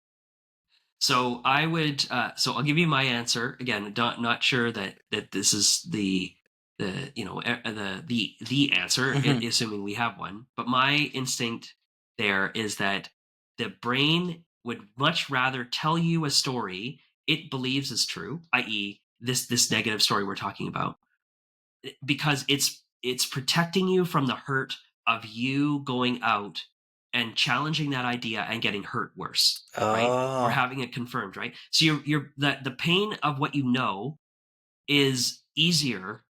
[SPEAKER 2] So I would. So I'll give you my answer again. Not sure that this is the the answer,
[SPEAKER 1] Hmm.
[SPEAKER 2] assuming we have one. But my instinct there is that the brain would much rather tell you a story it believes is true, i.e., this negative story we're talking about, because it's protecting you from the hurt of you going out and challenging that idea and getting hurt worse, right? Or
[SPEAKER 1] Oh.
[SPEAKER 2] having it confirmed, right? So you're the pain of what you know is easier.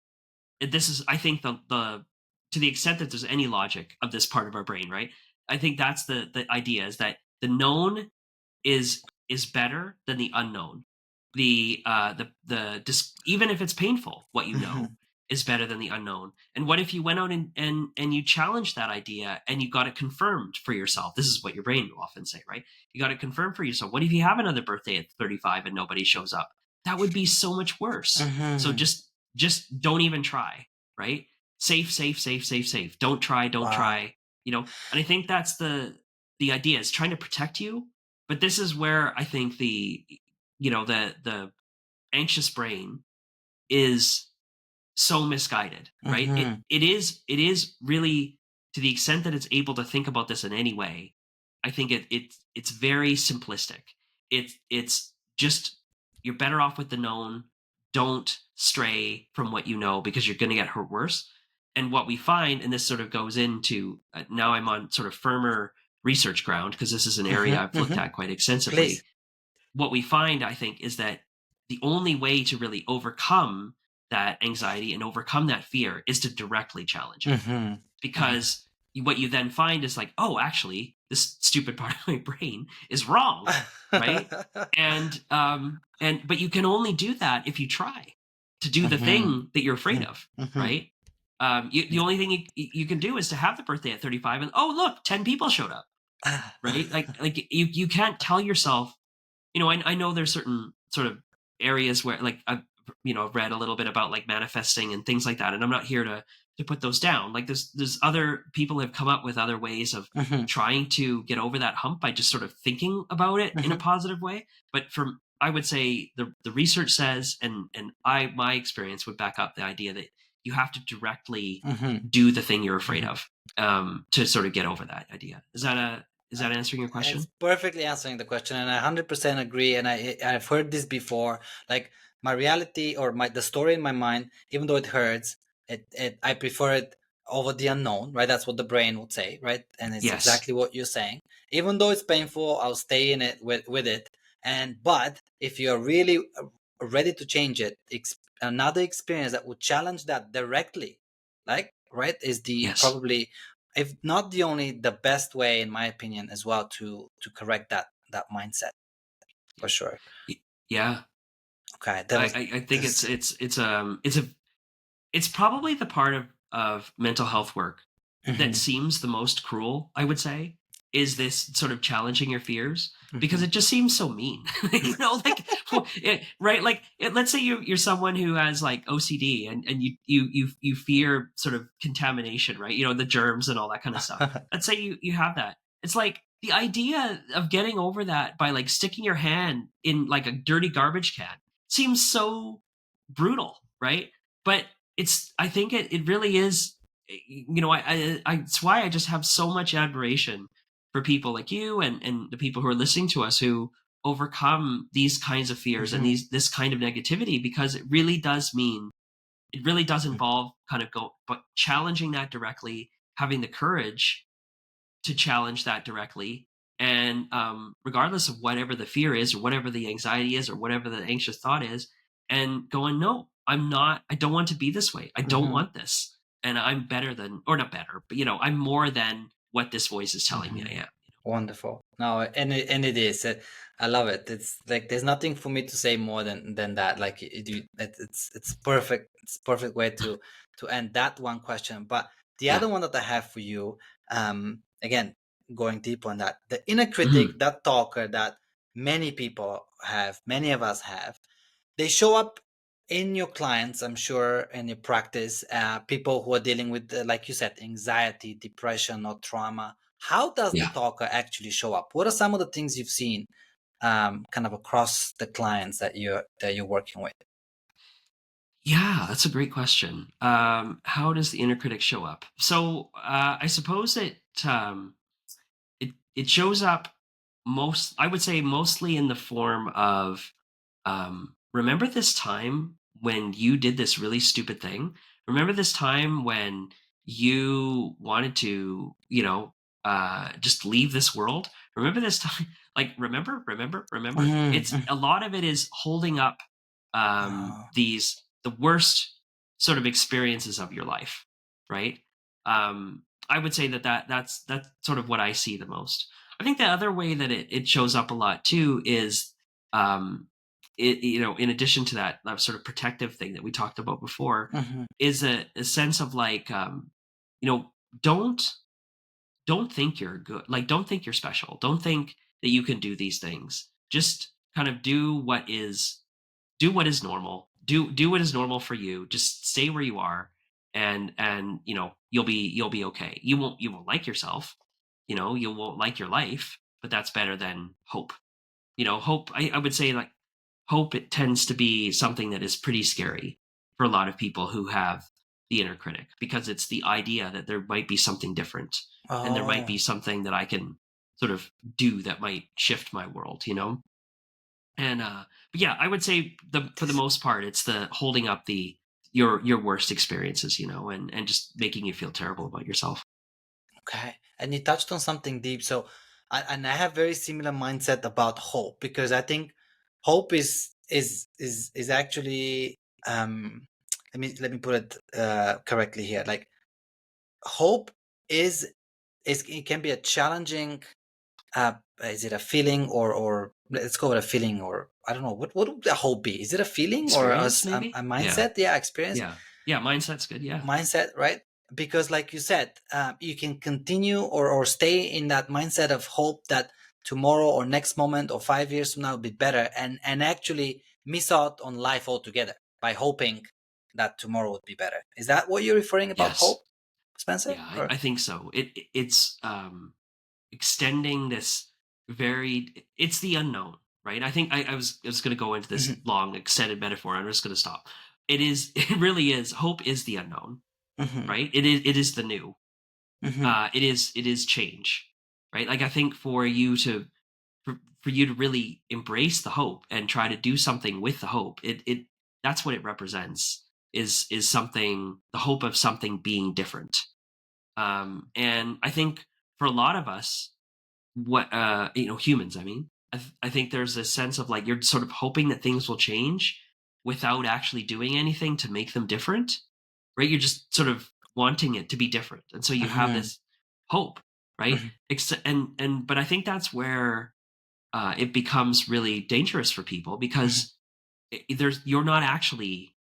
[SPEAKER 2] This is, I think, the to the extent that there's any logic of this part of our brain, right? I think that's the idea, is that the known is better than the unknown. Even if it's painful, what you know
[SPEAKER 1] Hmm.
[SPEAKER 2] is better than the unknown. And what if you went out and you challenged that idea and you got it confirmed for yourself? This is what your brain will often say, right? You got it confirmed for yourself. What if you have another birthday at 35 and nobody shows up? That would be so much worse. So
[SPEAKER 1] Hmm.
[SPEAKER 2] just don't even try, right? Safe, safe, safe, safe, safe. Don't try, don't
[SPEAKER 1] Wow.
[SPEAKER 2] try. And I think that's the idea, is trying to protect you. But this is where I think the anxious brain is so misguided, right? it
[SPEAKER 1] Hmm.
[SPEAKER 2] it is it is really, to the extent that it's able to think about this in any way, I think it's very simplistic. It's just, you're better off with the known. Don't stray from what you know, because you're going to get hurt worse. And what we find, and this sort of goes into, now I'm on sort of firmer research ground, because this is an area
[SPEAKER 1] Hmm.
[SPEAKER 2] I've looked
[SPEAKER 1] Hmm.
[SPEAKER 2] at quite
[SPEAKER 1] Please.
[SPEAKER 2] extensively. What we find, I think, is that the only way to really overcome that anxiety and overcome that fear is to directly challenge it.
[SPEAKER 1] Hmm. Hmm.
[SPEAKER 2] Because what you then find is like, oh, actually, this stupid part of my brain is wrong, right? And but you can only do that if you try to do the
[SPEAKER 1] Hmm.
[SPEAKER 2] thing that you're afraid of,
[SPEAKER 1] Hmm.
[SPEAKER 2] right? The only thing you can do is to have the birthday at 35 and, oh, look, 10 people showed up, right? Like you can't tell yourself, I know there's certain sort of areas where, like, I've read a little bit about like manifesting and things like that, and I'm not here to put those down. Like, there's other people have come up with other ways of
[SPEAKER 1] Hmm.
[SPEAKER 2] trying to get over that hump by just sort of thinking about it in a
[SPEAKER 1] Hmm.
[SPEAKER 2] positive way. But from I would say the research says, and my experience would back up the idea that you have to directly
[SPEAKER 1] Hmm.
[SPEAKER 2] do the thing you're afraid
[SPEAKER 1] Hmm.
[SPEAKER 2] of, to sort of get over that idea. Is that answering your
[SPEAKER 1] It's
[SPEAKER 2] question?
[SPEAKER 1] perfectly answering the question, and I 100% agree. And I've heard this before. Like my reality or the story in my mind, even though it hurts, it I prefer it over the unknown. Right? That's what the brain would say. Right? And it's
[SPEAKER 2] Yes.
[SPEAKER 1] exactly what you're saying. Even though it's painful, I'll stay in it with it. And but if you're really ready to change it, another experience that would challenge that directly, like right, is the
[SPEAKER 2] Yes.
[SPEAKER 1] probably, if not the only, the best way in my opinion as well to correct that mindset, for sure.
[SPEAKER 2] Yeah,
[SPEAKER 1] Okay, that
[SPEAKER 2] I,
[SPEAKER 1] was
[SPEAKER 2] I I think it's
[SPEAKER 1] this.
[SPEAKER 2] it's it's it's a it's probably the part of mental health work that
[SPEAKER 1] Hmm.
[SPEAKER 2] seems the most cruel, I would say, is this sort of challenging your fears, because
[SPEAKER 1] Hmm.
[SPEAKER 2] it just seems so mean. Like, right? Like, let's say you're someone who has like OCD, and you fear sort of contamination, right? The germs and all that kind of stuff. Let's say you have that. It's like the idea of getting over that by like sticking your hand in like a dirty garbage can seems so brutal, right? But I think it really is. It's why I just have so much admiration for people like you and the people who are listening to us who overcome these kinds of fears and
[SPEAKER 1] Hmm.
[SPEAKER 2] this kind of negativity, because it really does involve kind of go but challenging that directly, having the courage to challenge that directly, and regardless of whatever the fear is or whatever the anxiety is or whatever the anxious thought is, and going, no, I don't want to be this way, I don't
[SPEAKER 1] Hmm.
[SPEAKER 2] want this, and I'm better than, or not better, but I'm more than what this voice is telling me
[SPEAKER 1] Hmm.
[SPEAKER 2] I am.
[SPEAKER 1] Wonderful. No, and it is. I love it. It's like there's nothing for me to say more than that. Like it's perfect. It's perfect way to end that one question. But the
[SPEAKER 2] Yeah.
[SPEAKER 1] other one that I have for you, again, going deep on that, the inner critic,
[SPEAKER 2] Hmm.
[SPEAKER 1] that talker that many people have, many of us have, they show up in your clients, I'm sure, in your practice, people who are dealing with, like you said, anxiety, depression, or trauma. How does the
[SPEAKER 2] Yeah.
[SPEAKER 1] talker actually show up? What are some of the things you've seen, kind of across the clients that you're working with?
[SPEAKER 2] Yeah, that's a great question. How does the inner critic show up? So I suppose it shows up I would say mostly in the form of, remember this time when you did this really stupid thing? Remember this time when you wanted to, just leave this world? Remember this time? Like, remember? It's
[SPEAKER 1] Mm-hmm.
[SPEAKER 2] a lot of it is holding up
[SPEAKER 1] Oh,
[SPEAKER 2] the worst sort of experiences of your life, right? I would say that's sort of what I see the most. I think the other way that it shows up a lot too is, um, in addition to that sort of protective thing that we talked about before,
[SPEAKER 1] mm-hmm.
[SPEAKER 2] is a sense of like, you know, don't don't think you're good. Like, don't think you're special. Don't think that you can do these things. Just kind of do what is normal. Do what is normal for you. Just stay where you are, and you'll be okay. You won't like yourself. You won't like your life, but that's better than hope. Hope. I would say, like, hope, it tends to be something that is pretty scary for a lot of people who have the inner critic, because it's the idea that there might be something different, and there might
[SPEAKER 1] Oh,
[SPEAKER 2] be something that I can sort of do that might shift my world. And but yeah, I would say, for the
[SPEAKER 1] this,
[SPEAKER 2] most part, it's the holding up your worst experiences, and just making you feel terrible about yourself.
[SPEAKER 1] okay. And you touched on something deep. So, and I have very similar mindset about hope, because I think hope is actually, um let me put it correctly here. Like, hope is it can be a challenging, is it a feeling, or let's go with a feeling, or I don't know, what would the hope be? Is it a feeling or
[SPEAKER 2] Experience,
[SPEAKER 1] a
[SPEAKER 2] maybe. Yeah,
[SPEAKER 1] mindset? Yeah, experience,
[SPEAKER 2] yeah, yeah. Mindset's good. Yeah.
[SPEAKER 1] mindset, right? Because like you said, you can continue or stay in that mindset of hope that tomorrow or next moment or 5 years from now will be better, and actually miss out on life altogether by hoping that tomorrow would be better. Is that what you're referring about
[SPEAKER 2] Yes.
[SPEAKER 1] hope, Spencer?
[SPEAKER 2] Yeah, I
[SPEAKER 1] Or
[SPEAKER 2] think so. It's extending this varied. It's the unknown, right? I think I was going to go into this
[SPEAKER 1] Mhm,
[SPEAKER 2] long extended metaphor. I'm just going to stop. It is. It really is. Hope is the unknown,
[SPEAKER 1] mhm,
[SPEAKER 2] right? It is the new.
[SPEAKER 1] mhm,
[SPEAKER 2] It is change, right? Like, I think for you to really embrace the hope and try to do something with the hope, it that's what it represents, is something, the hope of something being different. And I think for a lot of us, humans, I mean, I think there's a sense of, like, you're sort of hoping that things will change without actually doing anything to make them different, right? You're just sort of wanting it to be different, and so you have
[SPEAKER 1] mhm,
[SPEAKER 2] this hope, right?
[SPEAKER 1] mhm,
[SPEAKER 2] But I think that's where it becomes really dangerous for people,
[SPEAKER 1] mhm.
[SPEAKER 2] because you're not actually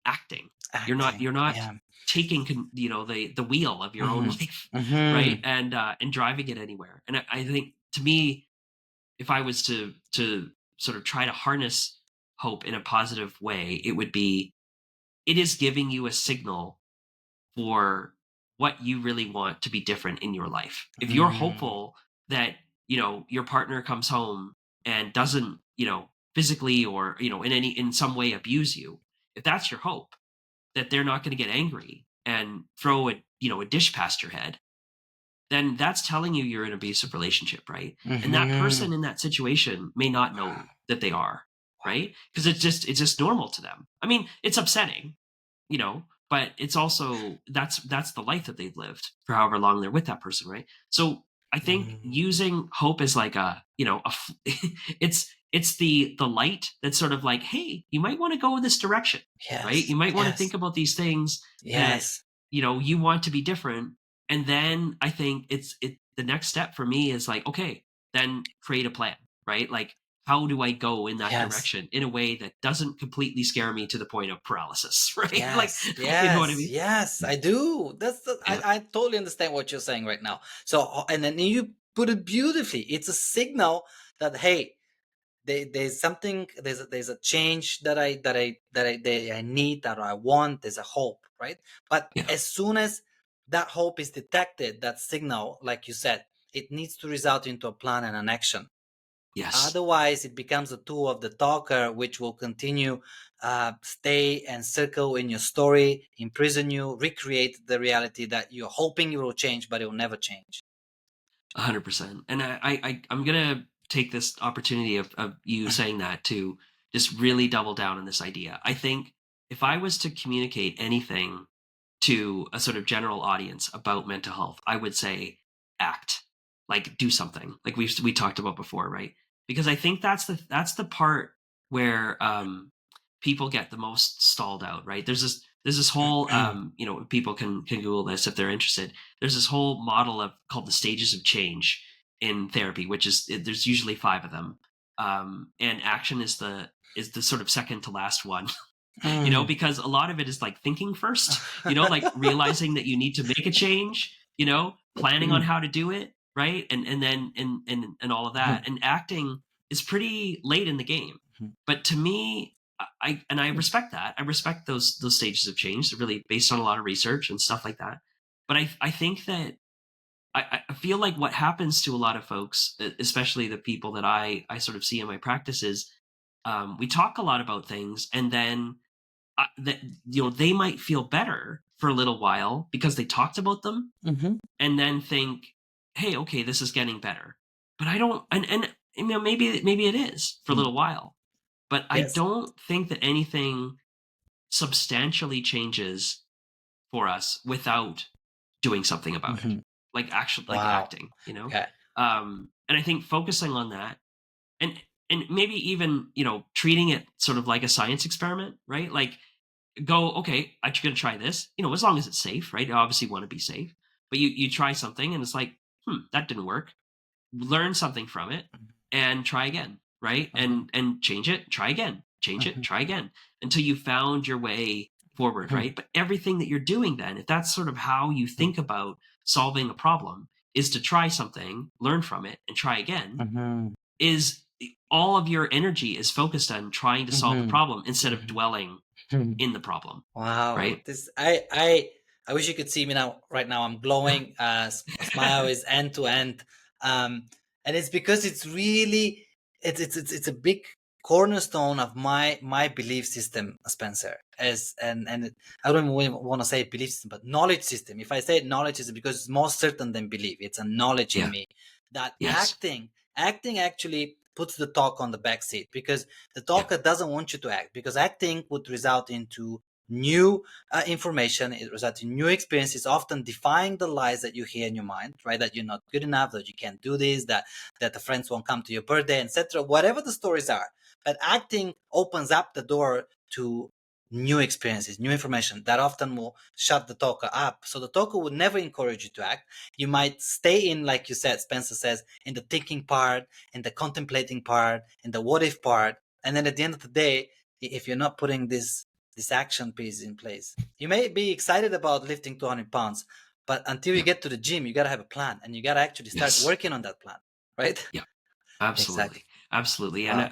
[SPEAKER 2] acting.
[SPEAKER 1] Acting,
[SPEAKER 2] You're not
[SPEAKER 1] yeah.
[SPEAKER 2] taking the wheel of your own
[SPEAKER 1] Mhm,
[SPEAKER 2] life, right?
[SPEAKER 1] mhm,
[SPEAKER 2] And driving it anywhere. And I think, to me, if I was to sort of try to harness hope in a positive way, it is giving you a signal for what you really want to be different in your life. If you're
[SPEAKER 1] mhm,
[SPEAKER 2] hopeful that, your partner comes home and doesn't, physically, or, in some way abuse you, if that's your hope, that they're not going to get angry and throw a dish past your head, then that's telling you you're in an abusive relationship, right? And that
[SPEAKER 1] Mm-hmm.
[SPEAKER 2] person in that situation may not know that they are, right? Because it's just normal to them. I mean, it's upsetting, but it's also that's the life that they've lived for however long they're with that person, right? So I think
[SPEAKER 1] Mm.
[SPEAKER 2] using hope as like it's the light that's sort of like, hey, you might want to go in this direction, right?
[SPEAKER 1] Yes,
[SPEAKER 2] You might want to think
[SPEAKER 1] yes,
[SPEAKER 2] about these things that
[SPEAKER 1] yes,
[SPEAKER 2] you want to be different. And then I think the next step for me is like, okay, then create a plan, right? Like, how do I go in that
[SPEAKER 1] yes.
[SPEAKER 2] direction in a way that doesn't completely scare me to the point of paralysis, right? Like,
[SPEAKER 1] Yes,
[SPEAKER 2] you know what I
[SPEAKER 1] yes,
[SPEAKER 2] mean?
[SPEAKER 1] yes, I do.
[SPEAKER 2] Yeah.
[SPEAKER 1] I totally understand what you're saying right now. So, and then you put it beautifully. It's a signal that, hey, there's something, there's a change that I need, that I want. There's a hope, right? But
[SPEAKER 2] Yeah.
[SPEAKER 1] as soon as that hope is detected, that signal, like you said, it needs to result into a plan and an action.
[SPEAKER 2] Yes.
[SPEAKER 1] Otherwise, it becomes a tool of the talker, which will continue, stay and circle in your story, imprison you, recreate the reality that you're hoping it will change, but it will never change.
[SPEAKER 2] 100%. And I'm gonna take this opportunity of you saying that to just really double down on this idea. I think if I was to communicate anything to a sort of general audience about mental health, I would say act, like do something, like we talked about before, right? Because I think that's the part where people get the most stalled out, right? There's this whole people can Google this if they're interested. There's this whole model of called the stages of change in therapy, which is there's usually five of them, and action is the sort of second to last one.
[SPEAKER 1] Mm.
[SPEAKER 2] Because a lot of it is like thinking first, like realizing that you need to make a change, planning on how to do it, right? And then and all of that. And acting is pretty late in the game. But to me, I respect that. I respect those stages of change. They're really based on a lot of research and stuff like that. But I think that I feel like what happens to a lot of folks, especially the people that I sort of see in my practices, we talk a lot about things, and then that they might feel better for a little while because they talked about them,
[SPEAKER 1] Mhm.
[SPEAKER 2] and then think, hey, okay, this is getting better. But I don't, and maybe it is for a
[SPEAKER 1] Mm.
[SPEAKER 2] little while, but I
[SPEAKER 1] Yes.
[SPEAKER 2] don't think that anything substantially changes for us without doing something about it,
[SPEAKER 1] Mhm.
[SPEAKER 2] like actually like
[SPEAKER 1] Wow.
[SPEAKER 2] acting,
[SPEAKER 1] Okay.
[SPEAKER 2] and I think focusing on that, and maybe even treating it sort of like a science experiment, right? Like, go, okay, I'm going to try this, as long as it's safe, right? You obviously want to be safe, but you try something and it's like, that didn't work. Learn something from it and try again, right?
[SPEAKER 1] Mhm.
[SPEAKER 2] And change it, try again, change it,
[SPEAKER 1] Mhm.
[SPEAKER 2] try again, until you found your way forward,
[SPEAKER 1] Mhm.
[SPEAKER 2] right? But everything that you're doing then, if that's sort of how you think about solving a problem, is to try something, learn from it, and try again,
[SPEAKER 1] Mhm.
[SPEAKER 2] is all of your energy is focused on trying to solve the
[SPEAKER 1] Mhm.
[SPEAKER 2] problem instead of
[SPEAKER 1] Mhm.
[SPEAKER 2] dwelling
[SPEAKER 1] Mhm.
[SPEAKER 2] in the problem,
[SPEAKER 1] Wow,
[SPEAKER 2] right?
[SPEAKER 1] this I wish you could see me now. Right now, I'm glowing. Smile is end to end, and it's because it's really it's a big cornerstone of my belief system, Spencer. As I don't even want to say belief system, but knowledge system. If I say knowledge is because it's more certain than belief. It's a knowledge in
[SPEAKER 2] Yeah.
[SPEAKER 1] me that
[SPEAKER 2] Yes.
[SPEAKER 1] acting actually puts the talk on the back seat, because the
[SPEAKER 2] Yeah.
[SPEAKER 1] talker doesn't want you to act, because acting would result into new information. It results in new experiences, often defying the lies that you hear in your mind, right? That you're not good enough, that you can't do this, that the friends won't come to your birthday, etc. Whatever the stories are, but acting opens up the door to new experiences, new information that often will shut the talker up. So the talker would never encourage you to act. You might stay in, like you said, Spencer says, in the thinking part, in the contemplating part, in the what if part, and then at the end of the day, if you're not putting this action piece in place, you may be excited about lifting 200 pounds, but until you
[SPEAKER 2] Yeah.
[SPEAKER 1] get to the gym, you got to have a plan, and you got to actually start
[SPEAKER 2] Yes.
[SPEAKER 1] working on that plan, right?
[SPEAKER 2] Yeah.
[SPEAKER 1] Exactly.
[SPEAKER 2] Absolutely. Absolutely. And
[SPEAKER 1] Wow.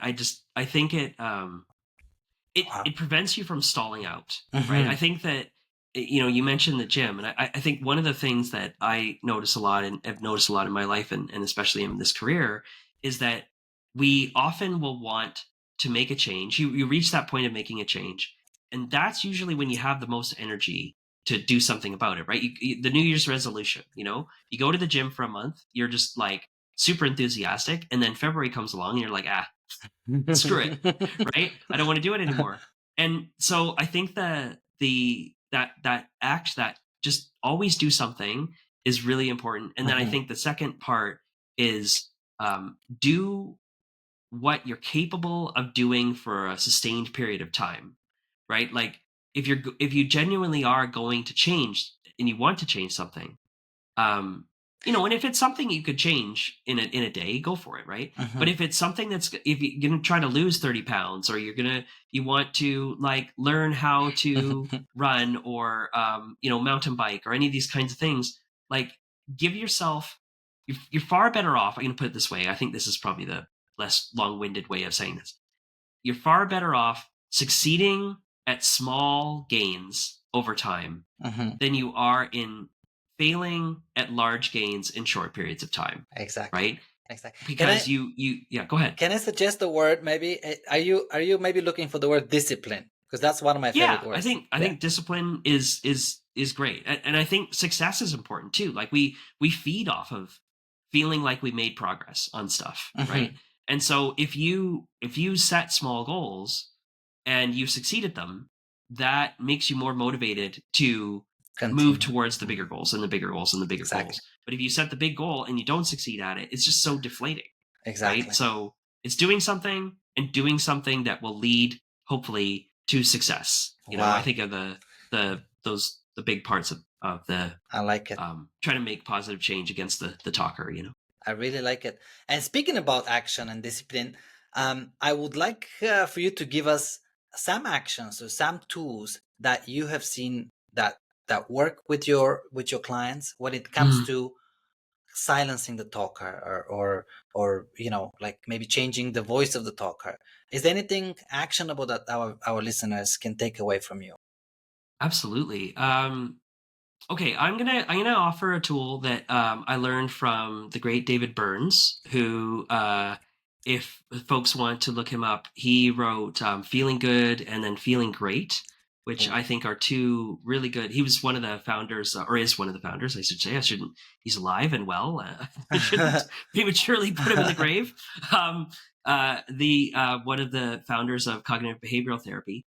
[SPEAKER 2] I think it
[SPEAKER 1] Wow.
[SPEAKER 2] it prevents you from stalling out, right? I
[SPEAKER 1] Mm-hmm.
[SPEAKER 2] think that you mentioned the gym, and I think one of the things that I notice a lot, and have noticed a lot in my life, and especially in this career, is that we often will want to make a change. You reach that point of making a change, and that's usually when you have the most energy to do something about it, right? The New Year's resolution, you go to the gym for a month, you're just like super enthusiastic, and then February comes along and you're like, screw it, right? I don't want to do it anymore. And so I think that act, that just always do something, is really important. And then I think the second part is, do what you're capable of doing for a sustained period of time, right? Like, if you genuinely are going to change and you want to change something, um and if it's something you could change in a day, go for it, right? But if it's something if you're gonna try to lose 30 pounds, or you want to like learn how to run, or mountain bike, or any of these kinds of things, like, give yourself, you're far better off. I'm gonna put it this way. I think this is probably the less long-winded way of saying this. You're far better off succeeding at small gains over time than you are in failing at large gains in short periods of time.
[SPEAKER 1] Exactly.
[SPEAKER 2] Right?
[SPEAKER 1] Exactly.
[SPEAKER 2] Because yeah, go ahead.
[SPEAKER 1] Can I suggest the word maybe? Are you maybe looking for the word discipline? Because that's one of my favorite
[SPEAKER 2] Yeah,
[SPEAKER 1] words.
[SPEAKER 2] I think discipline is great. And I think success is important too. Like, we feed off of feeling like we made progress on stuff, right? And so if you set small goals and you succeed at them, that makes you more motivated to move
[SPEAKER 1] Continue.
[SPEAKER 2] towards the bigger goals and the bigger goals and the bigger
[SPEAKER 1] Exactly.
[SPEAKER 2] goals. But if you set the big goal and you don't succeed at it, it's just so deflating.
[SPEAKER 1] Exactly.
[SPEAKER 2] Right? So it's doing something, and doing something that will lead, hopefully, to success.
[SPEAKER 1] Wow.
[SPEAKER 2] I think of the big parts of the
[SPEAKER 1] I like it.
[SPEAKER 2] trying to make positive change against the talker.
[SPEAKER 1] I really like it. And speaking about action and discipline, I would like for you to give us some actions or some tools that you have seen that work with your clients when it comes to silencing the talker, or like maybe changing the voice of the talker. Is there anything actionable that our listeners can take away from you?
[SPEAKER 2] Absolutely. Okay, I'm gonna offer a tool that I learned from the great David Burns, who, if folks want to look him up, he wrote "Feeling Good" and then "Feeling Great," which I think are two really good. He was one of the founders, or is one of the founders, I should say. I shouldn't. He's alive and well. I shouldn't prematurely put him in the grave. The One of the founders of cognitive behavioral therapy.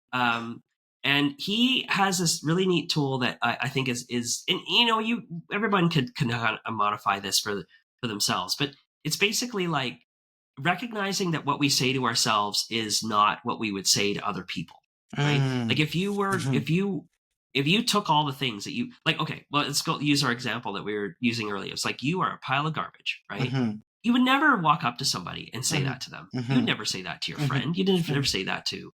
[SPEAKER 2] And he has this really neat tool that I think is and everyone could kind of modify this for themselves, but it's basically like recognizing that what we say to ourselves is not what we would say to other people, right? Like, if you took all the things that you like, okay, well, let's go use our example that we were using earlier. It's like, you are a pile of garbage, right? You would never walk up to somebody and say that to them. You'd never say that to your friend. You didn't never say that to,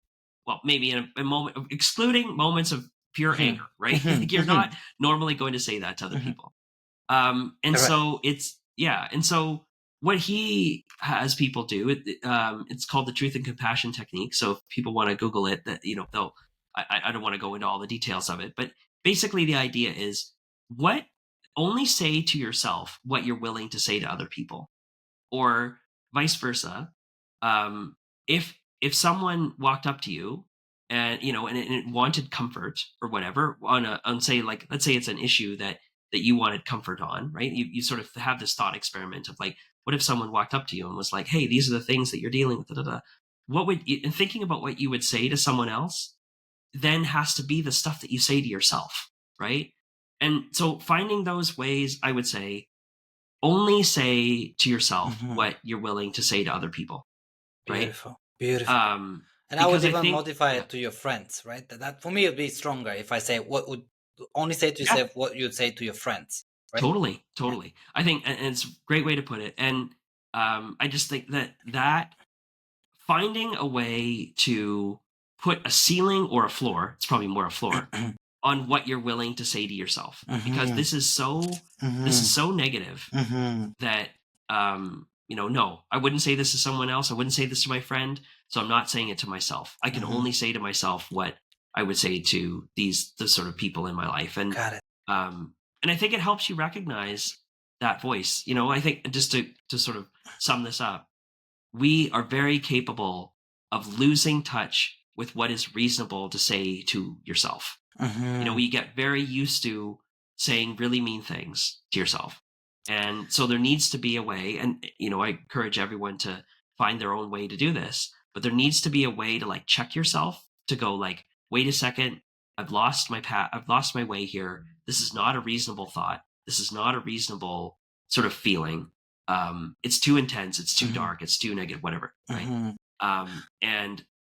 [SPEAKER 2] well, maybe in a moment of excluding moments of pure anger, right? Like, you're not normally going to say that to other people. And so what he has people do, it's called the truth and compassion technique. So if people want to Google it, that I don't want to go into all the details of it, but basically the idea is, only say to yourself what you're willing to say to other people, or vice versa. If someone walked up to you and it wanted comfort or whatever on say, like, let's say it's an issue that you wanted comfort on, right? You sort of have this thought experiment of like, what if someone walked up to you and was like, hey, these are the things that you're dealing with, da, da, da. What would you, and thinking about what you would say to someone else then has to be the stuff that you say to yourself, right? And so finding those ways, I would say, only say to yourself what you're willing to say to other people, right?
[SPEAKER 1] Beautiful. And I would even modify it to your friends, right? That for me would be stronger if I say what would only say to yourself what you'd say to your friends, right?
[SPEAKER 2] Totally. I think, and it's a great way to put it. And I just think that finding a way to put a ceiling or a floor, it's probably more a floor, on what you're willing to say to yourself, because this is so negative that no, I wouldn't say this to someone else. I wouldn't say this to my friend. So I'm not saying it to myself. I can only say to myself what I would say to the sort of people in my life. And
[SPEAKER 1] Got it.
[SPEAKER 2] And I think it helps you recognize that voice. I think, just to sort of sum this up, we are very capable of losing touch with what is reasonable to say to yourself.
[SPEAKER 1] Mm-hmm.
[SPEAKER 2] We get very used to saying really mean things to yourself. And so there needs to be a way, and I encourage everyone to find their own way to do this, but there needs to be a way to like check yourself to go like, wait a second, I've lost my way here. This is not a reasonable thought. This is not a reasonable sort of feeling. It's too intense, it's too
[SPEAKER 1] Mm-hmm.
[SPEAKER 2] dark, it's too negative, whatever, right?
[SPEAKER 1] Mm-hmm.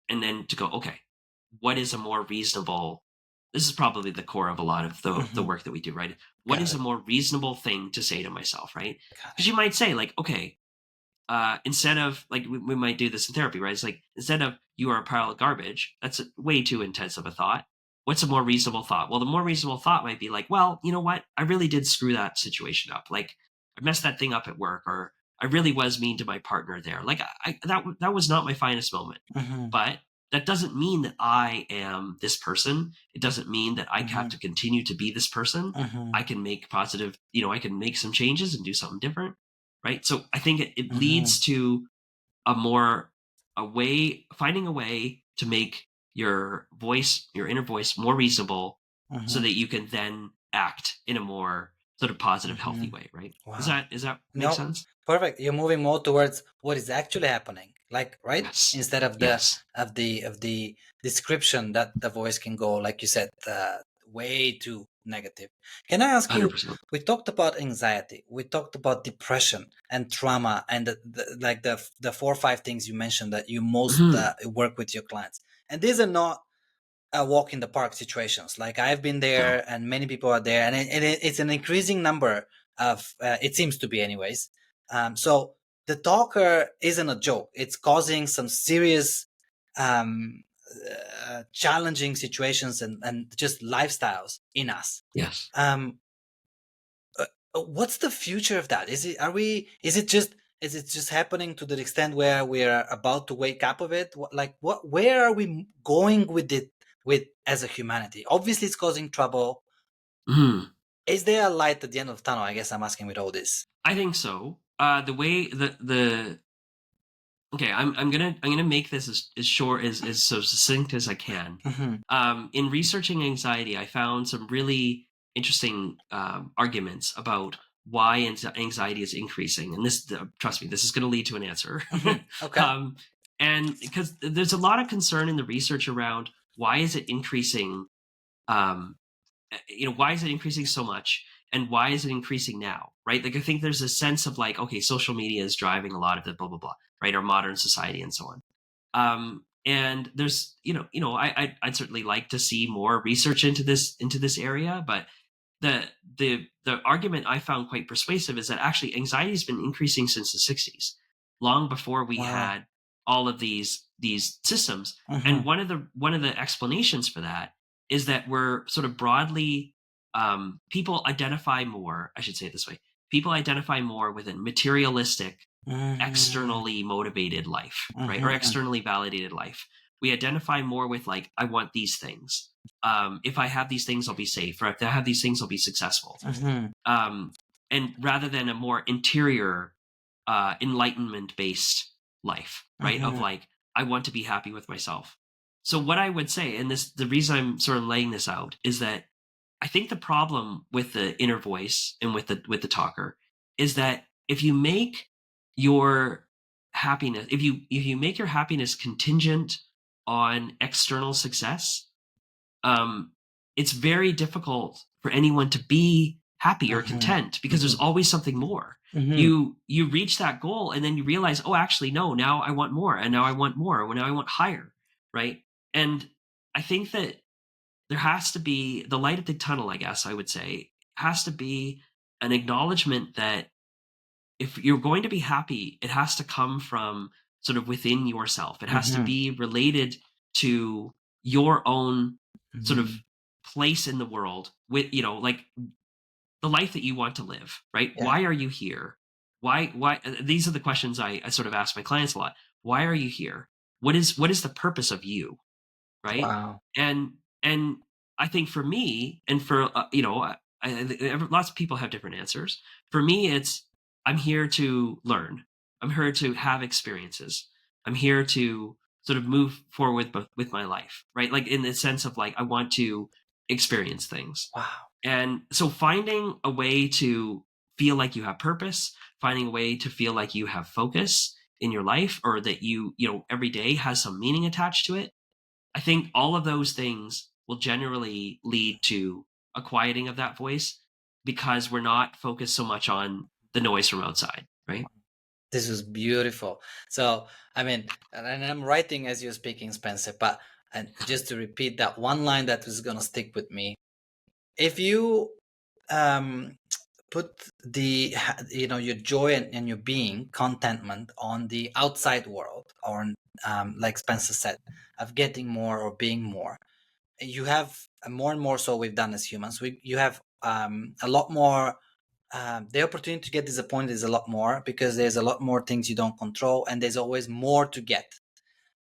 [SPEAKER 2] And then to go, okay, what is a more reasonable, this is probably the core of a lot of the
[SPEAKER 1] Mm-hmm.
[SPEAKER 2] work that we do, right? What
[SPEAKER 1] Got
[SPEAKER 2] is a
[SPEAKER 1] it.
[SPEAKER 2] more reasonable thing to say to myself, right?
[SPEAKER 1] Got
[SPEAKER 2] Because
[SPEAKER 1] it.
[SPEAKER 2] you might say like, okay, instead of like we might do this in therapy, right? It's like instead of you are a pile of garbage, that's way too intense of a thought. What's a more reasonable thought? Well, the more reasonable thought might be like, well, you know what? I really did screw that situation up. Like I messed that thing up at work, or I really was mean to my partner there. Like that was not my finest moment.
[SPEAKER 1] Mm-hmm.
[SPEAKER 2] But that doesn't mean that I am this person. It doesn't mean that I have
[SPEAKER 1] Mm-hmm.
[SPEAKER 2] to continue to be this person.
[SPEAKER 1] Mm-hmm.
[SPEAKER 2] I can make positive, I can make some changes and do something different, right? So I think it
[SPEAKER 1] Mm-hmm.
[SPEAKER 2] leads to a more a way finding a way to make your inner voice more reasonable, so
[SPEAKER 1] Mm-hmm.
[SPEAKER 2] that you can then act in a more sort of positive, healthy
[SPEAKER 1] Mm-hmm.
[SPEAKER 2] way, right? Does
[SPEAKER 1] Wow.
[SPEAKER 2] that make
[SPEAKER 1] No,
[SPEAKER 2] sense?
[SPEAKER 1] perfect. You're moving more towards what is actually happening, like, right?
[SPEAKER 2] Yes.
[SPEAKER 1] Instead of the
[SPEAKER 2] Yes.
[SPEAKER 1] description that the voice can go, like you said, way too negative. Can I ask you?
[SPEAKER 2] 100%.
[SPEAKER 1] We talked about anxiety, we talked about depression and trauma, and the 4 or 5 things you mentioned that you most
[SPEAKER 2] Mhm.
[SPEAKER 1] work with your clients, and these are not walk in the park situations. Like I've been
[SPEAKER 2] No.
[SPEAKER 1] there, and many people are there, and it's an increasing number of. It seems to be, anyways. So the talker isn't a joke. It's causing some serious, um, challenging situations and just lifestyles in us.
[SPEAKER 2] Yes.
[SPEAKER 1] Um, what's the future of that? Is it are we? Is it just happening to the extent where we are about to wake up of it? Like what? Where are we going with it? With as a humanity, obviously, it's causing trouble.
[SPEAKER 2] Mhm.
[SPEAKER 1] Is there a light at the end of the tunnel? I guess I'm asking with all this.
[SPEAKER 2] I think so. The way the Okay, I'm gonna make this as short as so succinct as I can.
[SPEAKER 1] Hmm.
[SPEAKER 2] In researching anxiety, I found some really interesting arguments about why anxiety is increasing, and this, trust me, this is going to lead to an answer.
[SPEAKER 1] Hmm. Okay.
[SPEAKER 2] um, and because there's a lot of concern in the research around why is it increasing, um, why is it increasing so much, and why is it increasing now, right? Like I think there's a sense of like, okay, social media is driving a lot of the blah blah blah, right? Our modern society and so on. And there's I'd certainly like to see more research into this area, but the argument I found quite persuasive is that actually anxiety has been increasing since the 60s, long before we
[SPEAKER 1] Wow.
[SPEAKER 2] had all of these systems.
[SPEAKER 1] Hmm.
[SPEAKER 2] And one of the explanations for that is that we're sort of broadly, people identify more, I should say it this way, people identify more with a materialistic,
[SPEAKER 1] Hmm.
[SPEAKER 2] externally motivated life, right? Or
[SPEAKER 1] Hmm.
[SPEAKER 2] externally validated life. We identify more with like, I want these things. If I have these things, I'll be safe. Or if I have these things, I'll be successful.
[SPEAKER 1] Hmm.
[SPEAKER 2] Um, and rather than a more interior, enlightenment based life, right? Of
[SPEAKER 1] Hmm.
[SPEAKER 2] like, I want to be happy with myself. So what I would say, and the reason I'm sort of laying this out is that I think the problem with the inner voice and with the talker is that if you make your if you make your happiness contingent on external success, um, it's very difficult for anyone to be happy or
[SPEAKER 1] Hmm.
[SPEAKER 2] content, because there's
[SPEAKER 1] Hmm.
[SPEAKER 2] always something more.
[SPEAKER 1] Hmm.
[SPEAKER 2] You reach that goal and then you realize, oh, actually, no, now I want more, and now I want more, and now I want higher, right? And I think that there has to be the light at the tunnel, I guess I would say, has to be an acknowledgement that if you're going to be happy, it has to come from sort of within yourself. It has to
[SPEAKER 1] Hmm.
[SPEAKER 2] be related to your own sort of
[SPEAKER 1] Hmm.
[SPEAKER 2] place in the world, with, like the life that you want to live, right?
[SPEAKER 1] Yeah.
[SPEAKER 2] Why are you here? Why these are the questions I sort of ask my clients a lot. Why are you here? What is the purpose of you? Right?
[SPEAKER 1] Wow.
[SPEAKER 2] And I think for me, and for lots of people have different answers. For me, it's, I'm here to learn. I'm here to have experiences. I'm here to sort of move forward with my life, right? Like in the sense of like, I want to experience things.
[SPEAKER 1] Wow.
[SPEAKER 2] And so finding a way to feel like you have purpose, finding a way to feel like you have focus in your life, or that every day has some meaning attached to it. I think all of those things will generally lead to a quieting of that voice because we're not focused so much on the noise from outside, right?
[SPEAKER 1] This is beautiful. So, I mean, and I'm writing as you're speaking, Spencer, but and just to repeat that one line that was going to stick with me. If you um, put your joy and your being, contentment on the outside world, or like Spencer said, of getting more or being more, you have more and more so we've done as humans. You have a lot more the opportunity to get disappointed is a lot more because there's a lot more things you don't control and there's always more to get.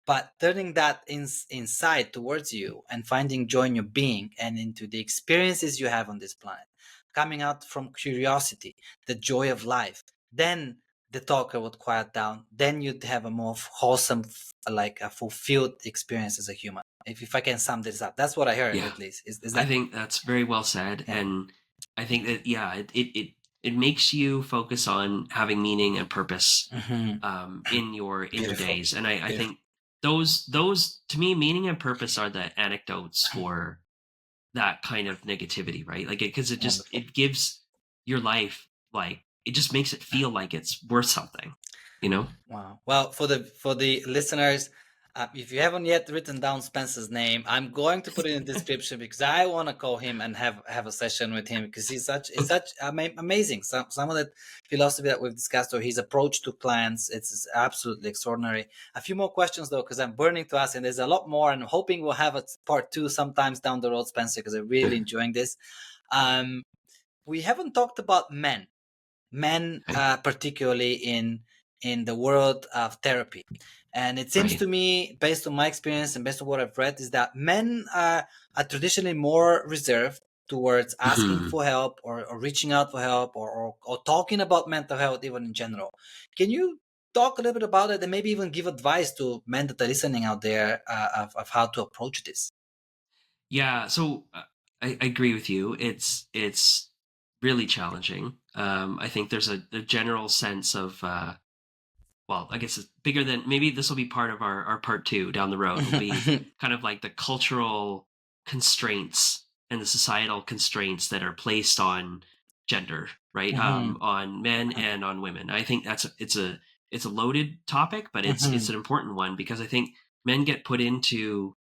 [SPEAKER 1] But turning that inside towards you and finding joy in your being and into the experiences you have on this planet, coming out from curiosity, the joy of life, then the talker would quiet down. Then you'd have a more wholesome, like a fulfilled experience as a human. If I can sum this up, that's what I heard
[SPEAKER 2] Yeah.
[SPEAKER 1] at least. Is
[SPEAKER 2] I
[SPEAKER 1] that?
[SPEAKER 2] think that's very well said.
[SPEAKER 1] Yeah.
[SPEAKER 2] And I think that, yeah, it makes you focus on having meaning and purpose
[SPEAKER 1] Hmm.
[SPEAKER 2] in your
[SPEAKER 1] Beautiful.
[SPEAKER 2] days. And I
[SPEAKER 1] Beautiful.
[SPEAKER 2] think those to me, meaning and purpose are the anecdotes for that kind of negativity, right? Like because it just
[SPEAKER 1] Wonderful.
[SPEAKER 2] it gives your life, like it just makes it feel like it's worth something, you know?
[SPEAKER 1] Wow. Well, for the listeners, if you haven't yet written down Spencer's name, I'm going to put it in the description because I want to call him and have a session with him because it's such amazing. Some of the philosophy that we've discussed or his approach to clients, it's absolutely extraordinary. A few more questions though, because I'm burning to ask, and there's a lot more. And I'm hoping we'll have a part two sometimes down the road, Spencer, because I'm really enjoying this. Um, we haven't talked about men
[SPEAKER 2] Okay.
[SPEAKER 1] particularly in the world of therapy, and it seems
[SPEAKER 2] Right.
[SPEAKER 1] to me, based on my experience and based on what I've read, is that men are traditionally more reserved towards asking
[SPEAKER 2] Mhm.
[SPEAKER 1] for help or reaching out for help or talking about mental health even in general. Can you talk a little bit about it and maybe even give advice to men that are listening out there of how to approach this?
[SPEAKER 2] Yeah, so I agree with you. It's really challenging. I think there's a general sense of well, I guess it's bigger than, maybe this will be part of our part two down the road. Will be kind of like the cultural constraints and the societal constraints that are placed on gender, right?
[SPEAKER 1] Mhm,
[SPEAKER 2] On men and on women. I think it's a loaded topic, but it's
[SPEAKER 1] mhm,
[SPEAKER 2] an important one because I think men get put into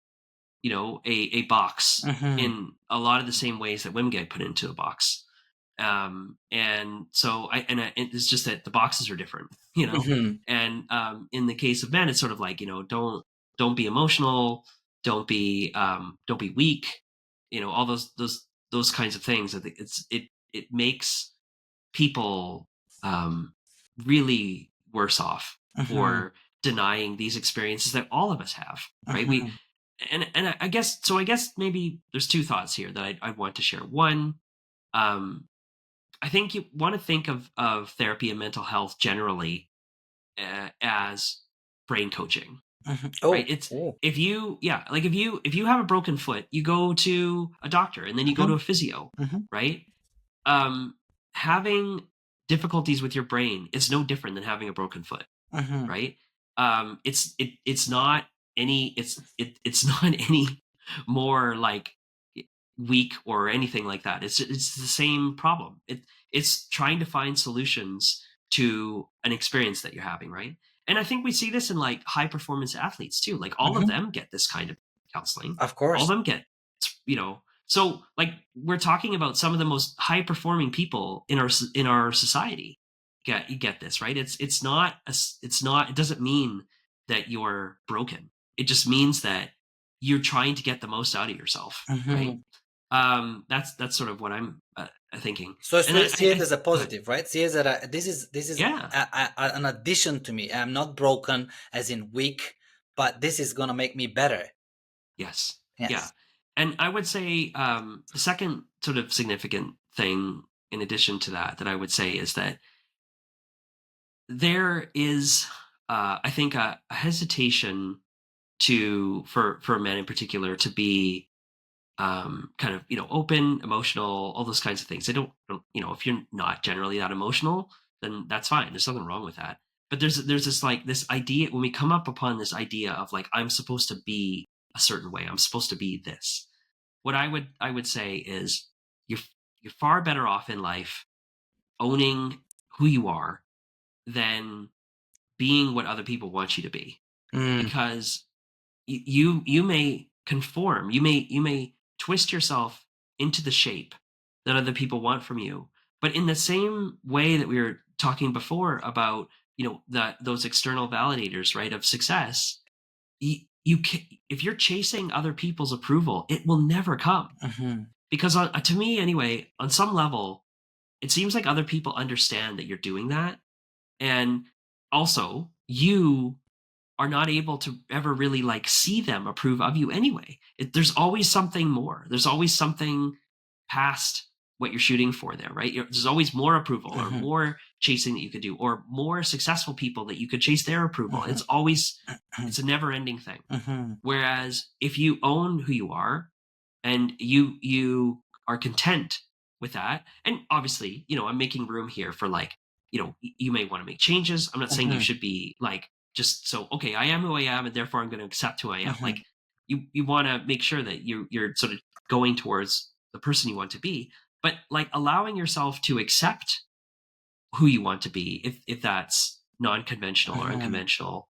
[SPEAKER 2] a box
[SPEAKER 1] mhm,
[SPEAKER 2] in a lot of the same ways that women get put into a box. And so it's just that the boxes are different,
[SPEAKER 1] mhm,
[SPEAKER 2] and in the case of men, it's sort of like, don't be emotional, don't be weak, all those kinds of things. I think it makes people really worse off
[SPEAKER 1] mhm,
[SPEAKER 2] for denying these experiences that all of us have, right? we
[SPEAKER 1] mhm,
[SPEAKER 2] and I guess so. I guess maybe there's two thoughts here that I want to share. One, um, I think you want to think of therapy and mental health generally as brain coaching,
[SPEAKER 1] mhm.
[SPEAKER 2] right?
[SPEAKER 1] Oh,
[SPEAKER 2] It's
[SPEAKER 1] oh.
[SPEAKER 2] if you yeah, like if you have a broken foot, you go to a doctor and then you go to
[SPEAKER 1] Mhm,
[SPEAKER 2] a physio,
[SPEAKER 1] mhm,
[SPEAKER 2] right? Um, Having difficulties with your brain is no different than having a broken foot,
[SPEAKER 1] mhm,
[SPEAKER 2] right? It's not it's not any more like weak or anything like that. It's the same problem. It's trying to find solutions to an experience that you're having, right? And I think we see this in like high performance athletes too. Like all of
[SPEAKER 1] mhm.
[SPEAKER 2] them get this kind of counseling.
[SPEAKER 1] Of
[SPEAKER 2] All of
[SPEAKER 1] course.
[SPEAKER 2] them get, so like we're talking about some of the most high performing people in our society you get this, right? It doesn't mean that you're broken. It just means that you're trying to get the most out of yourself, right?
[SPEAKER 1] Mhm.
[SPEAKER 2] That's sort of what I'm thinking.
[SPEAKER 1] So
[SPEAKER 2] And I,
[SPEAKER 1] see
[SPEAKER 2] I,
[SPEAKER 1] it
[SPEAKER 2] I
[SPEAKER 1] as a
[SPEAKER 2] go ahead.
[SPEAKER 1] positive, right? See it as this is
[SPEAKER 2] Yeah.
[SPEAKER 1] an addition to me. I'm not broken, as in weak, but this is gonna make me better.
[SPEAKER 2] Yes. Yeah.
[SPEAKER 1] Yes.
[SPEAKER 2] And I would say the second sort of significant thing in addition to that I would say is that there is, I think, a hesitation for men in particular to be kind of open, emotional, all those kinds of things. They don't if you're not generally that emotional, then that's fine. There's nothing wrong with that. But there's this like this idea when we come up upon this idea of like I'm supposed to be a certain way. I'm supposed to be this. What I would say is you're you're far better off in life owning who you are than being what other people want you to be,
[SPEAKER 1] Mm,
[SPEAKER 2] because you may conform, you may twist yourself into the shape that other people want from you, but in the same way that we were talking before about that those external validators, right, of success, if you're chasing other people's approval, it will never come,
[SPEAKER 1] mhm,
[SPEAKER 2] because to me anyway, on some level it seems like other people understand that you're doing that, and also you are not able to ever really like see them approve of you anyway. There's always something more. There's always something past what you're shooting for there, right? There's always more approval or
[SPEAKER 1] mhm,
[SPEAKER 2] more chasing that you could do or more successful people that you could chase their approval.
[SPEAKER 1] mhm,
[SPEAKER 2] It's a never ending thing.
[SPEAKER 1] mhm,
[SPEAKER 2] Whereas if you own who you are and you are content with that, and obviously I'm making room here for like you may want to make changes. I'm not saying you
[SPEAKER 1] mhm,
[SPEAKER 2] should be like just so okay, I am who I am and therefore I'm going to accept who I am.
[SPEAKER 1] mhm,
[SPEAKER 2] Like you want to make sure that you're sort of going towards the person you want to be, but like allowing yourself to accept who you want to be, if that's non-conventional or
[SPEAKER 1] mhm,
[SPEAKER 2] unconventional,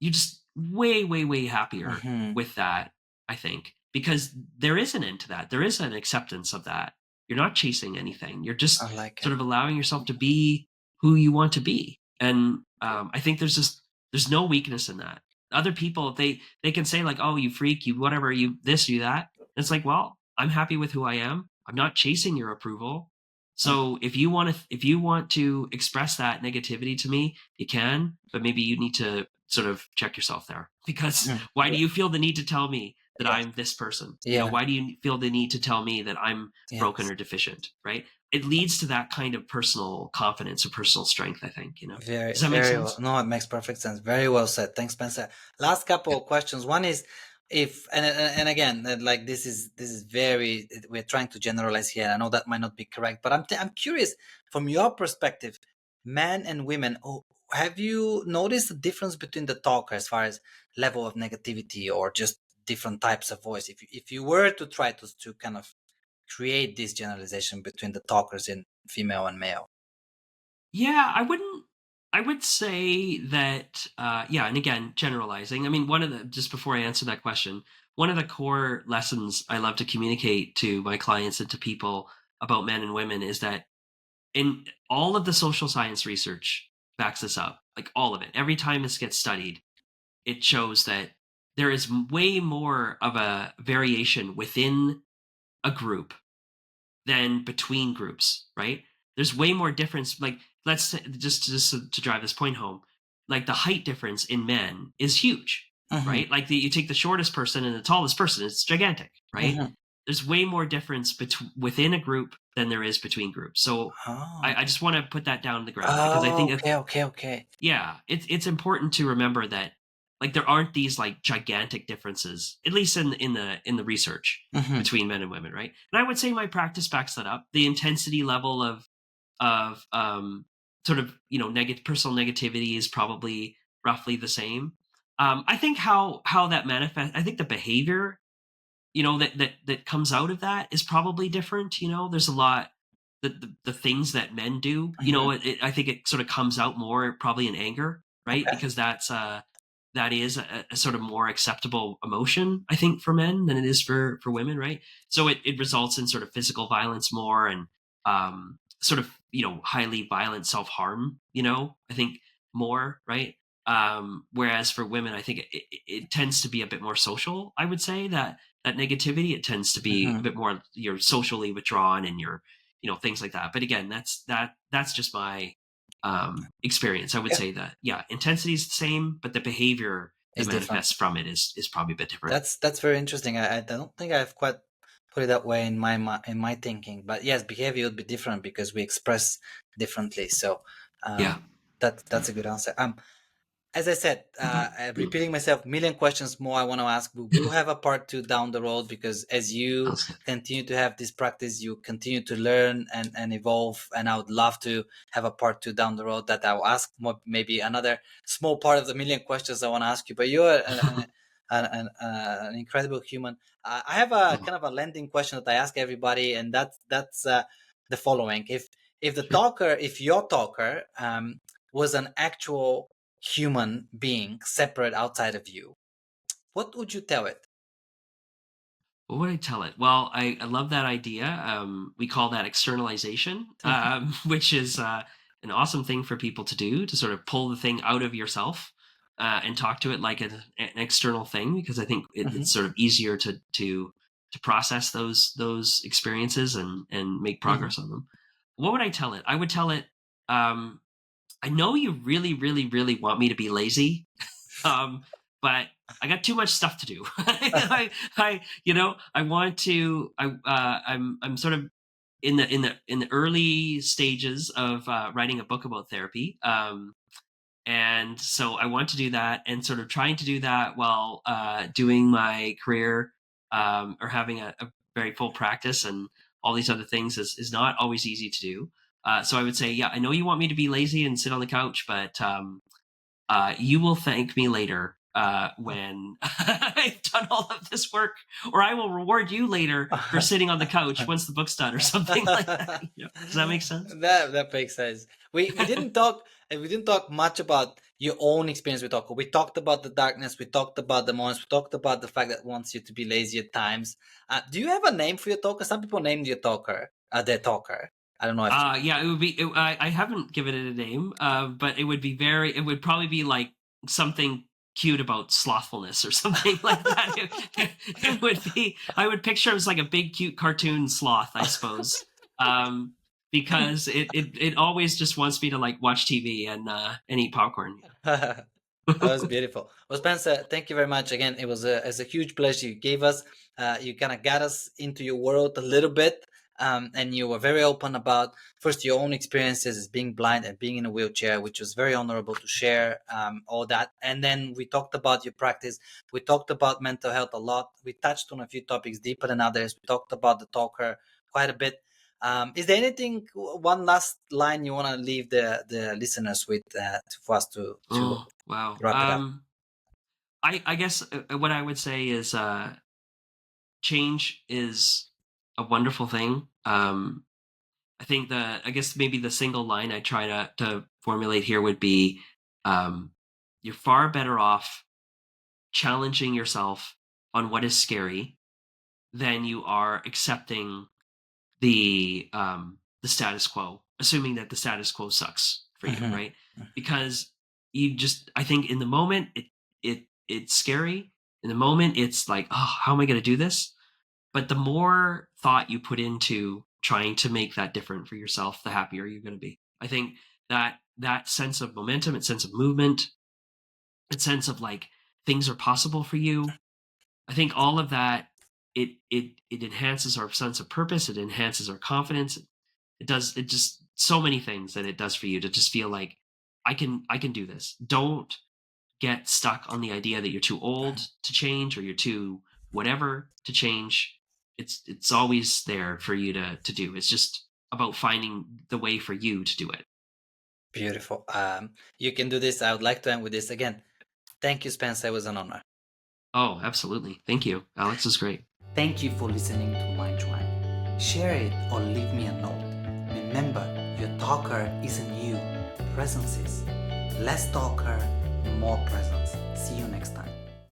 [SPEAKER 2] you're just way, way, way happier
[SPEAKER 1] mhm.
[SPEAKER 2] with that, I think, because there is an end to that. There is an acceptance of that. You're not chasing anything. You're just
[SPEAKER 1] I like
[SPEAKER 2] sort
[SPEAKER 1] it.
[SPEAKER 2] of allowing yourself to be who you want to be. And I think there's no weakness in that. Other people, they can say like, oh, you freak, you whatever, you this, you that. And it's like, well, I'm happy with who I am. I'm not chasing your approval. So if you want to express that negativity to me, you can, but maybe you need to sort of check yourself there, because
[SPEAKER 1] Mhm.
[SPEAKER 2] why do
[SPEAKER 1] Yeah.
[SPEAKER 2] you feel the need to tell me that
[SPEAKER 1] Yes.
[SPEAKER 2] I'm this person?
[SPEAKER 1] Yeah.
[SPEAKER 2] Why do you feel the need to tell me that I'm broken
[SPEAKER 1] Yes.
[SPEAKER 2] or deficient, right? It leads to that kind of personal confidence or personal strength, I think.
[SPEAKER 1] Very,
[SPEAKER 2] Does that make
[SPEAKER 1] very well.
[SPEAKER 2] sense?
[SPEAKER 1] No, it makes perfect sense. Very well said. Thanks, Spencer. Last couple
[SPEAKER 2] Yeah.
[SPEAKER 1] of questions. One is if, and again, like this is very. We're trying to generalize here. I know that might not be correct, but I'm curious from your perspective, men and women. Have you noticed the difference between the talker as far as level of negativity or just different types of voice? If you were to try to kind of create this generalization between the talkers in female and male.
[SPEAKER 2] Yeah, I would say that yeah, and again, generalizing. I mean, one of the just before I answer that question, one of the core lessons I love to communicate to my clients and to people about men and women is that in all of the social science research backs this up, like all of it. Every time this gets studied, it shows that there is way more of a variation within a group than between groups, right? There's way more difference. Like, let's say, just to drive this point home, like the height difference in men is huge,
[SPEAKER 1] Hmm.
[SPEAKER 2] right? Like you take the shortest person and the tallest person, it's gigantic, right?
[SPEAKER 1] Hmm.
[SPEAKER 2] There's way more difference within a group than there is between groups. So
[SPEAKER 1] Oh.
[SPEAKER 2] I just want to put that down on the ground because I
[SPEAKER 1] Oh,
[SPEAKER 2] think
[SPEAKER 1] okay, okay, okay.
[SPEAKER 2] yeah, it's important to remember that like there aren't these like gigantic differences, at least in the research
[SPEAKER 1] Hmm.
[SPEAKER 2] between men and women, right? And I would say my practice backs that up. The intensity level of sort of negative personal negativity is probably roughly the same. I think how that manifests. I think the behavior that comes out of that is probably different. There's a lot the things that men do.
[SPEAKER 1] Hmm.
[SPEAKER 2] I think it sort of comes out more probably in anger, right?
[SPEAKER 1] Okay.
[SPEAKER 2] Because that is a sort of more acceptable emotion, I think, for men than it is for women, right? So it results in sort of physical violence more and sort of highly violent self harm. I think more, right? Whereas for women, I think it tends to be a bit more social. I would say that negativity, it tends to be a
[SPEAKER 1] Hmm.
[SPEAKER 2] bit more you're socially withdrawn and you're things like that. But again, that's just my experience. I would
[SPEAKER 1] Yeah,
[SPEAKER 2] say that yeah, intensity is the same, but the behavior that
[SPEAKER 1] it's different.
[SPEAKER 2] manifests from it is probably a bit different.
[SPEAKER 1] That's very interesting. I don't think I've quite put it that way in in my thinking. But yes, behavior would be different because we express differently. So
[SPEAKER 2] Yeah.
[SPEAKER 1] um, that's a good answer. as I said, repeating myself, million questions more I want to ask. We will have a part two down the road, because as you continue to have this practice, you continue to learn and evolve. And I would love to have a part two down the road that I'll ask more, maybe another small part of the million questions I want to ask you. But you're an incredible human. I have a kind of a landing question that I ask everybody, and that's the following: if your talker was an actual human being separate outside of you, what would you tell it?
[SPEAKER 2] What would I tell it? Well, I love that idea. We call that externalization, which is an awesome thing for people to do, to sort of pull the thing out of yourself and talk to it like an external thing, because I think it's sort of easier to process those experiences and make progress on them. What would I tell it? I would tell it, I know you really, really, really want me to be lazy, but I got too much stuff to do. I want to. I'm sort of in the early stages of writing a book about therapy, and so I want to do that, and sort of trying to do that while doing my career, or having a very full practice and all these other things is not always easy to do. So I would say, yeah, I know you want me to be lazy and sit on the couch, but you will thank me later when I've done all of this work, or I will reward you later for sitting on the couch once the book's done, or something like that. Does that make sense?
[SPEAKER 1] That makes sense. We didn't talk much about your own experience. We talked about the darkness. We talked about the moments. We talked about the fact that it wants you to be lazy at times. Do you have a name for your talker? Some people named your talker their talker. I don't know if
[SPEAKER 2] yeah, it would be. I haven't given it a name, but it would be very. It would probably be like something cute about slothfulness or something like that. It would be. I would picture it as like a big, cute cartoon sloth, I suppose, because it always just wants me to like watch TV and eat popcorn.
[SPEAKER 1] That was beautiful. Well, Spencer, thank you very much again. It's a huge pleasure. You gave us, you kind of got us into your world a little bit, and you were very open about first your own experiences as being blind and being in a wheelchair, which was very honorable to share all that. And then we talked about your practice. We talked about mental health a lot. We touched on a few topics deeper than others. We talked about the talker quite a bit. Is there anything, one last line you want to leave the listeners with for us to
[SPEAKER 2] Wow.
[SPEAKER 1] wrap it up?
[SPEAKER 2] I guess what I would say is change is a wonderful thing. I think I guess maybe the single line I try to formulate here would be, you're far better off challenging yourself on what is scary than you are accepting the status quo, assuming that the status quo sucks for you, right? Because I think in the moment it's scary. In the moment it's like, oh, how am I going to do this? But the more thought you put into trying to make that different for yourself, the happier you're going to be. I think that sense of momentum, and sense of movement, that sense of like things are possible for you, I think all of that, it enhances our sense of purpose. It enhances our confidence. It just so many things that it does for you, to just feel like I can do this. Don't get stuck on the idea that you're too old to change, or you're too whatever to change. It's always there for you to do. It's just about finding the way for you to do it.
[SPEAKER 1] Beautiful. You can do this. I would like to end with this again. Thank you, Spencer. It was an honor.
[SPEAKER 2] Oh, absolutely. Thank you. Alex is great.
[SPEAKER 1] Thank you for listening to my tribe. Share it or leave me a note. Remember, your talker isn't you. Presence is. Less talker, more presence. See you next time.